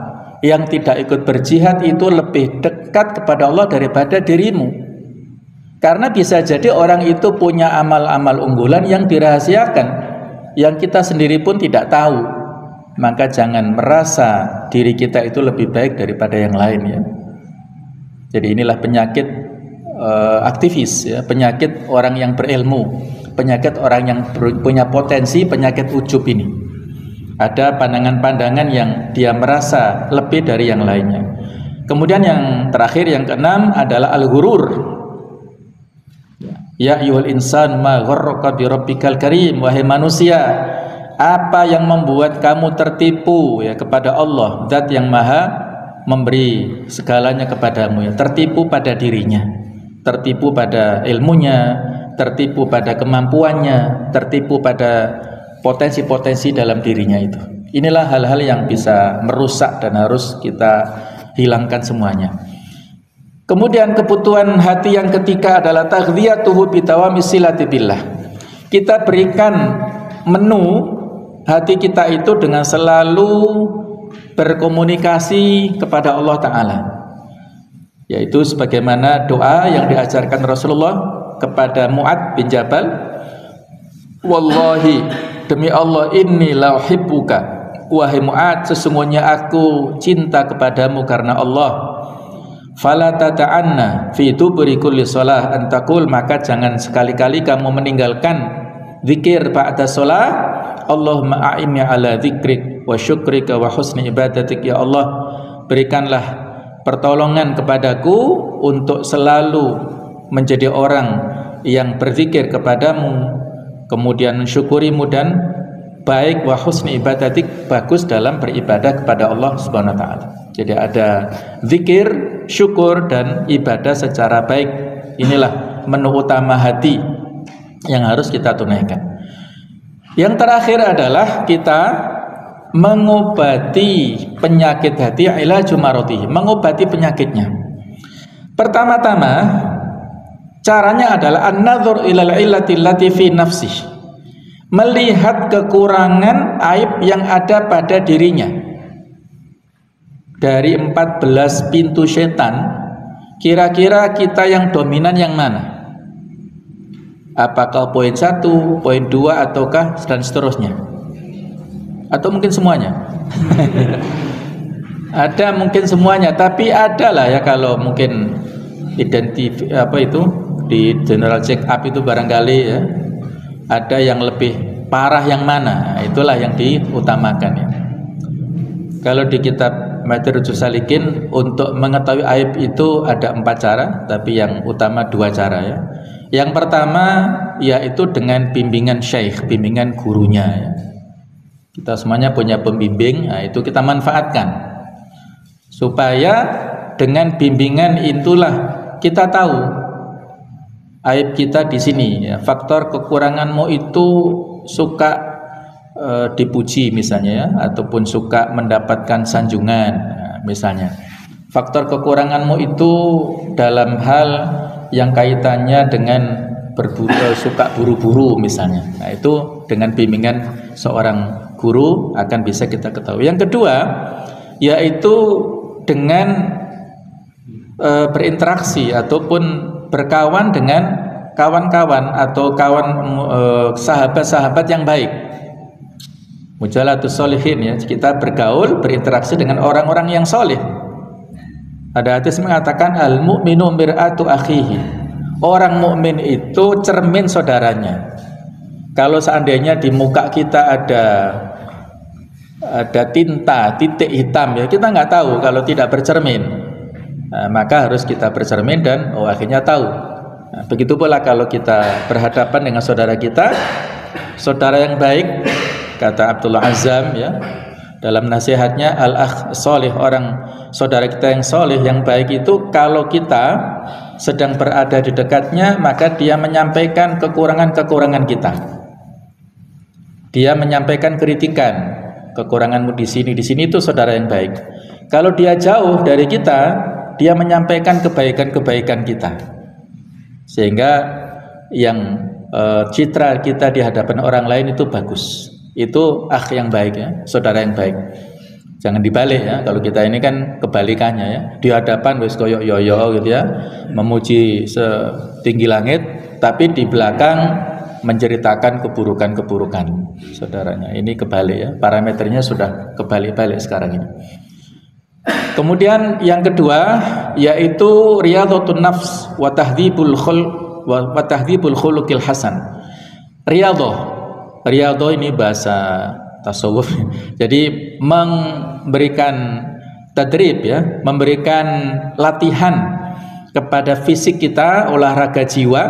yang tidak ikut berjihad itu lebih dekat kepada Allah daripada dirimu. Karena bisa jadi orang itu punya amal-amal unggulan yang dirahasiakan, yang kita sendiri pun tidak tahu. Maka jangan merasa diri kita itu lebih baik daripada yang lain ya. Jadi inilah penyakit aktivis ya, penyakit orang yang berilmu, penyakit orang yang punya potensi, penyakit ujub ini. Ada pandangan-pandangan yang dia merasa lebih dari yang lainnya. Kemudian yang terakhir, yang keenam adalah al-ghurur. Ya ayyuhal insan ma gharraka bi rabbikal karim, wahai manusia, apa yang membuat kamu tertipu ya kepada Allah, zat yang maha memberi segalanya kepadamu ya. Tertipu pada dirinya, tertipu pada ilmunya, tertipu pada kemampuannya, tertipu pada potensi-potensi dalam dirinya itu. Inilah hal-hal yang bisa merusak dan harus kita hilangkan semuanya. Kemudian kebutuhan hati yang ketiga adalah taghdhiyatuhu bitawami silati billah. Kita berikan menu hati kita itu dengan selalu berkomunikasi kepada Allah Ta'ala, yaitu sebagaimana doa yang diajarkan Rasulullah kepada Mu'ad bin Jabal, wallahi, demi Allah, inni la uhibbuka, wahai Mu'ad, sesungguhnya aku cinta kepadamu karena Allah. Fala tata'anna fi duburi kulli shalah an taqul, maka jangan sekali-kali kamu meninggalkan zikir ba'da shalah, Allahumma a'inni ala dzikrik wa syukrika wa husni ibadatik. Ya Allah, berikanlah pertolongan kepadaku untuk selalu menjadi orang yang berzikir kepadamu, kemudian mensyukurimu, dan baik wa husni ibadatik, bagus dalam beribadah kepada Allah Subhanahu wa taala. Jadi ada zikir, syukur, dan ibadah secara baik. Inilah menu utama hati yang harus kita tunaikan. Yang terakhir adalah kita mengobati penyakit hati, ilaju maradihi, mengobati penyakitnya. Pertama-tama caranya adalah an-nadhur ilal illati allati fi nafsihi, melihat kekurangan aib yang ada pada dirinya. Dari 14 pintu setan, kira-kira kita yang dominan yang mana? Apakah poin 1, poin 2, ataukah dan seterusnya? Atau mungkin semuanya? Ada mungkin semuanya, tapi ada lah ya, kalau mungkin di general check up itu barangkali ya, ada yang lebih parah yang mana, itulah yang diutamakan ya. Kalau di kitab Madarijus Salikin untuk mengetahui aib itu ada 4 cara, tapi yang utama 2 cara ya. Yang pertama yaitu dengan bimbingan syekh, bimbingan gurunya ya. Kita semuanya punya pembimbing, nah itu kita manfaatkan. Supaya dengan bimbingan itulah kita tahu aib kita di sini ya. Faktor kekuranganmu itu suka dipuji misalnya ya, ataupun suka mendapatkan sanjungan misalnya. Faktor kekuranganmu itu dalam hal yang kaitannya dengan suka buru-buru misalnya. Nah itu dengan bimbingan seorang guru akan bisa kita ketahui. Yang kedua yaitu dengan berinteraksi ataupun berkawan dengan kawan-kawan atau sahabat-sahabat yang baik. Mujalatus solihin ya, kita bergaul, berinteraksi dengan orang-orang yang soleh. Ada hadis mengatakan al-mu'minu mir'atu akhihi. Orang mukmin itu cermin saudaranya. Kalau seandainya di muka kita ada tinta, titik hitam ya, kita nggak tahu kalau tidak bercermin. Nah, maka harus kita bercermin dan akhirnya tahu. Nah, begitu pula kalau kita berhadapan dengan saudara kita, saudara yang baik. Kata Abdullah Azzam ya dalam nasihatnya, al-akh soleh, orang saudara kita yang soleh yang baik itu kalau kita sedang berada di dekatnya maka dia menyampaikan kekurangan-kekurangan kita, dia menyampaikan kritikan, kekuranganmu di sini itu saudara yang baik. Kalau dia jauh dari kita, dia menyampaikan kebaikan-kebaikan kita, sehingga yang citra kita di hadapan orang lain itu bagus. Itu akh yang baik ya, saudara yang baik. Jangan dibalik ya, kalau kita ini kan kebalikannya ya. Di hadapan wis koyok yoyo gitu ya, memuji setinggi langit, tapi di belakang menceritakan keburukan-keburukan saudaranya. Ini kebalik ya, parameternya sudah kebalik-balik sekarang ini. Kemudian yang kedua yaitu riyadhatun nafs wa tahdhibul khuluqil hasan. Riyadhah ini bahasa tasawuf. Jadi memberikan tadrib ya, memberikan latihan kepada fisik kita, olahraga jiwa.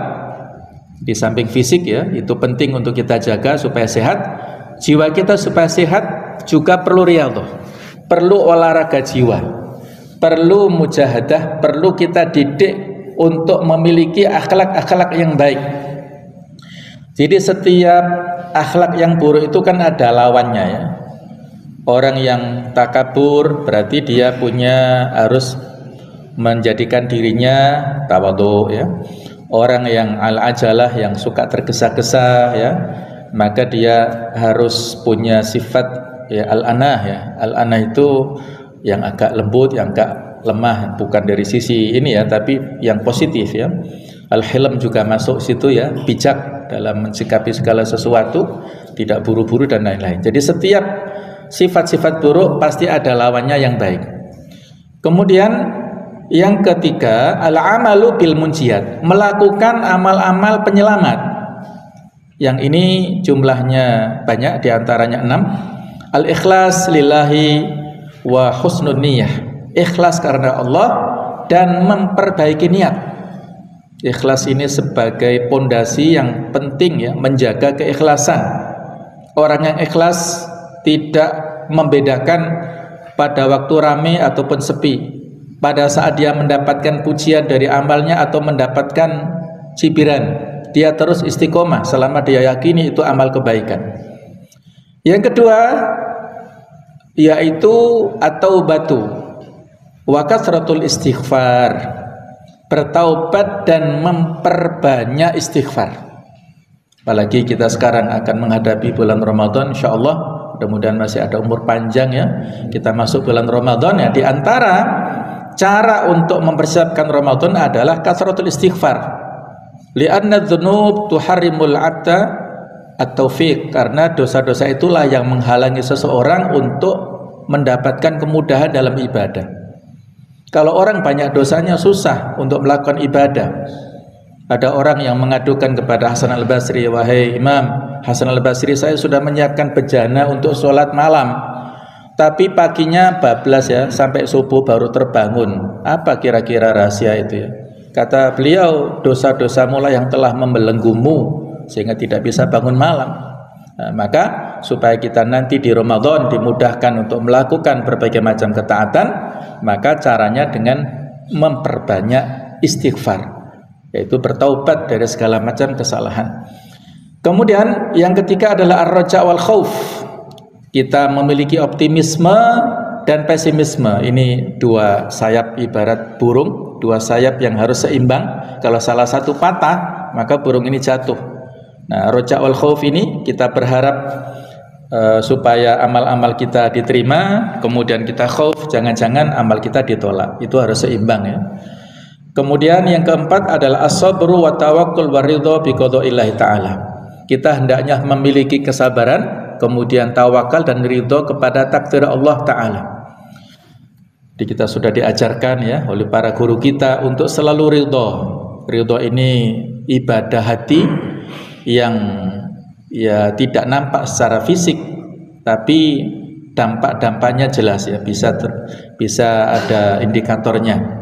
Di samping fisik ya, itu penting untuk kita jaga supaya sehat. Jiwa kita supaya sehat juga perlu riyadhah, perlu olahraga jiwa, perlu mujahadah, perlu kita didik untuk memiliki akhlak-akhlak yang baik. Jadi setiap akhlak yang buruk itu kan ada lawannya ya. Orang yang takabur berarti dia harus menjadikan dirinya tawadhu ya. Orang yang al-ajalah, yang suka tergesa-gesa ya, maka dia harus punya sifat ya al-anah ya. Al-anah itu yang agak lembut, yang agak lemah, bukan dari sisi ini ya, tapi yang positif ya. Al-hilm juga masuk situ ya, bijak dalam mensikapi segala sesuatu, tidak buru-buru dan lain-lain. Jadi setiap sifat-sifat buruk pasti ada lawannya yang baik. Kemudian yang ketiga, al-amalu bil munjiyat, melakukan amal-amal penyelamat. Yang ini jumlahnya banyak, diantaranya 6. Al-ikhlas lillahi wa husnun niyah, ikhlas karena Allah dan memperbaiki niat. Ikhlas ini sebagai pondasi yang penting ya, menjaga keikhlasan. Orang yang ikhlas tidak membedakan pada waktu ramai ataupun sepi, pada saat dia mendapatkan pujian dari amalnya atau mendapatkan cibiran, dia terus istiqomah selama dia yakini itu amal kebaikan. Yang kedua yaitu at-taubatu wa kasratul istighfar, bertaubat dan memperbanyak istighfar. Apalagi kita sekarang akan menghadapi bulan Ramadan, insyaallah mudah-mudahan masih ada umur panjang ya. Kita masuk bulan Ramadan ya, di antara cara untuk mempersiapkan Ramadan adalah kasratul istighfar. Li'anna dzunub tuharrimul 'abda at-taufiq, karena dosa-dosa itulah yang menghalangi seseorang untuk mendapatkan kemudahan dalam ibadah. Kalau orang banyak dosanya susah untuk melakukan ibadah. Ada orang yang mengadukan kepada Hasan al-Basri, wahai Imam Hasan al-Basri, saya sudah menyiapkan bejana untuk sholat malam, tapi paginya bablas ya, sampai subuh baru terbangun. Apa kira-kira rahasia itu ya? Kata beliau, dosa-dosamu lah yang telah membelenggumu sehingga tidak bisa bangun malam. Nah, maka supaya kita nanti di Ramadan dimudahkan untuk melakukan berbagai macam ketaatan, maka caranya dengan memperbanyak istighfar, yaitu bertaubat dari segala macam kesalahan. Kemudian yang ketiga adalah ar-raja wal khauf. Kita memiliki optimisme dan pesimisme. Ini dua sayap ibarat burung, dua sayap yang harus seimbang. Kalau salah satu patah, maka burung ini jatuh. Nah, roja wal khauf ini kita berharap supaya amal-amal kita diterima, kemudian kita khauf, jangan-jangan amal kita ditolak. Itu harus seimbang ya. Kemudian yang keempat adalah as-sabru wa tawakkul wa ridha bi qada'illahi ta'ala. Kita hendaknya memiliki kesabaran, kemudian tawakal dan ridho kepada takdir Allah Ta'ala. Jadi kita sudah diajarkan ya oleh para guru kita untuk selalu ridho. Ridho ini ibadah hati yang ya tidak nampak secara fisik, tapi dampak-dampaknya jelas ya, bisa ada indikatornya.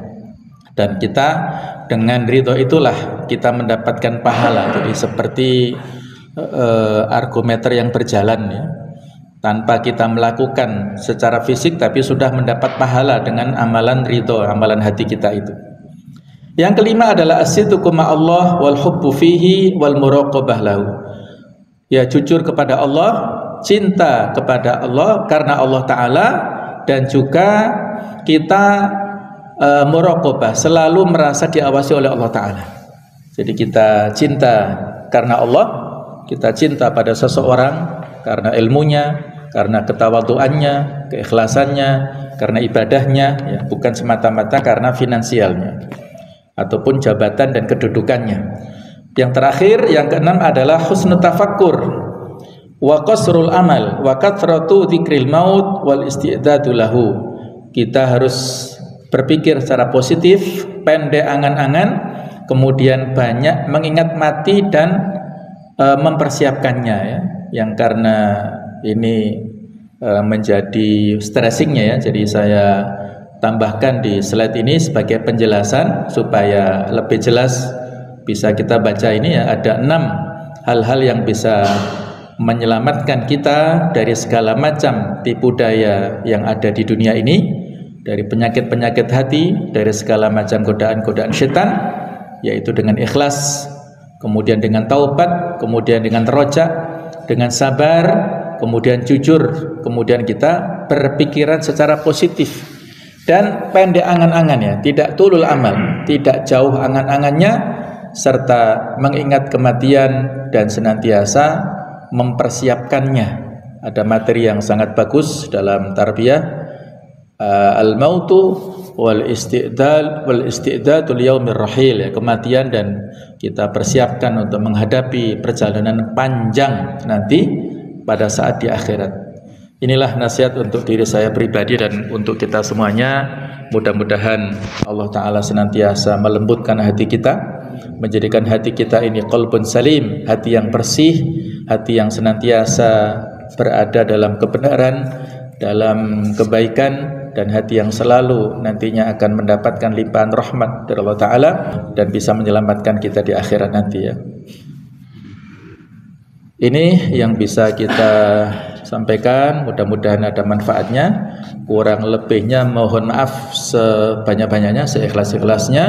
Dan kita dengan ridho itulah kita mendapatkan pahala. Jadi seperti argometer yang berjalan ya, tanpa kita melakukan secara fisik tapi sudah mendapat pahala dengan amalan ridho, amalan hati kita itu. Yang kelima adalah as-sidqu ma'allah wal hubbu fihi wal muraqabah lahu. Ya, jujur kepada Allah, cinta kepada Allah karena Allah Ta'ala, dan juga kita muraqabah, selalu merasa diawasi oleh Allah Ta'ala. Jadi kita cinta karena Allah, kita cinta pada seseorang karena ilmunya, karena ketawaduannya, keikhlasannya, karena ibadahnya ya, bukan semata-mata karena finansialnya ataupun jabatan dan kedudukannya. Yang terakhir, yang keenam adalah husnul tafakkur wa qasrul amal wa kathratu dzikril maut wal isti'dadu lahu. Kita harus berpikir secara positif, pendek angan-angan, kemudian banyak mengingat mati dan mempersiapkannya ya. Yang karena ini menjadi stressingnya ya, jadi saya tambahkan di slide ini sebagai penjelasan supaya lebih jelas bisa kita baca ini ya. Ada 6 hal-hal yang bisa menyelamatkan kita dari segala macam tipu daya yang ada di dunia ini, dari penyakit-penyakit hati, dari segala macam godaan-godaan setan, yaitu dengan ikhlas, kemudian dengan taubat, kemudian dengan roja, dengan sabar, kemudian jujur, kemudian kita berpikiran secara positif dan pendek angan-angan ya, tidak tulul amal, tidak jauh angan-angannya, serta mengingat kematian dan senantiasa mempersiapkannya. Ada materi yang sangat bagus dalam tarbiyah, al-mautu wal istidadul yaumir rahil ya, kematian dan kita persiapkan untuk menghadapi perjalanan panjang nanti pada saat di akhirat. Inilah nasihat untuk diri saya pribadi dan untuk kita semuanya. Mudah-mudahan Allah Ta'ala senantiasa melembutkan hati kita, menjadikan hati kita ini qalbun salim, hati yang bersih, hati yang senantiasa berada dalam kebenaran, dalam kebaikan, dan hati yang selalu nantinya akan mendapatkan limpahan rahmat dari Allah Ta'ala dan bisa menyelamatkan kita di akhirat nanti ya. Ini yang bisa kita sampaikan, mudah-mudahan ada manfaatnya. Kurang lebihnya mohon maaf sebanyak-banyaknya, seikhlas-ikhlasnya.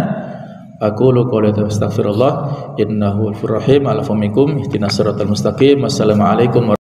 Aqulu qouli wa astaghfirullah innahu ghafurur rahim. Alaikum ihdinas siratal mustaqim. Wassalamualaikum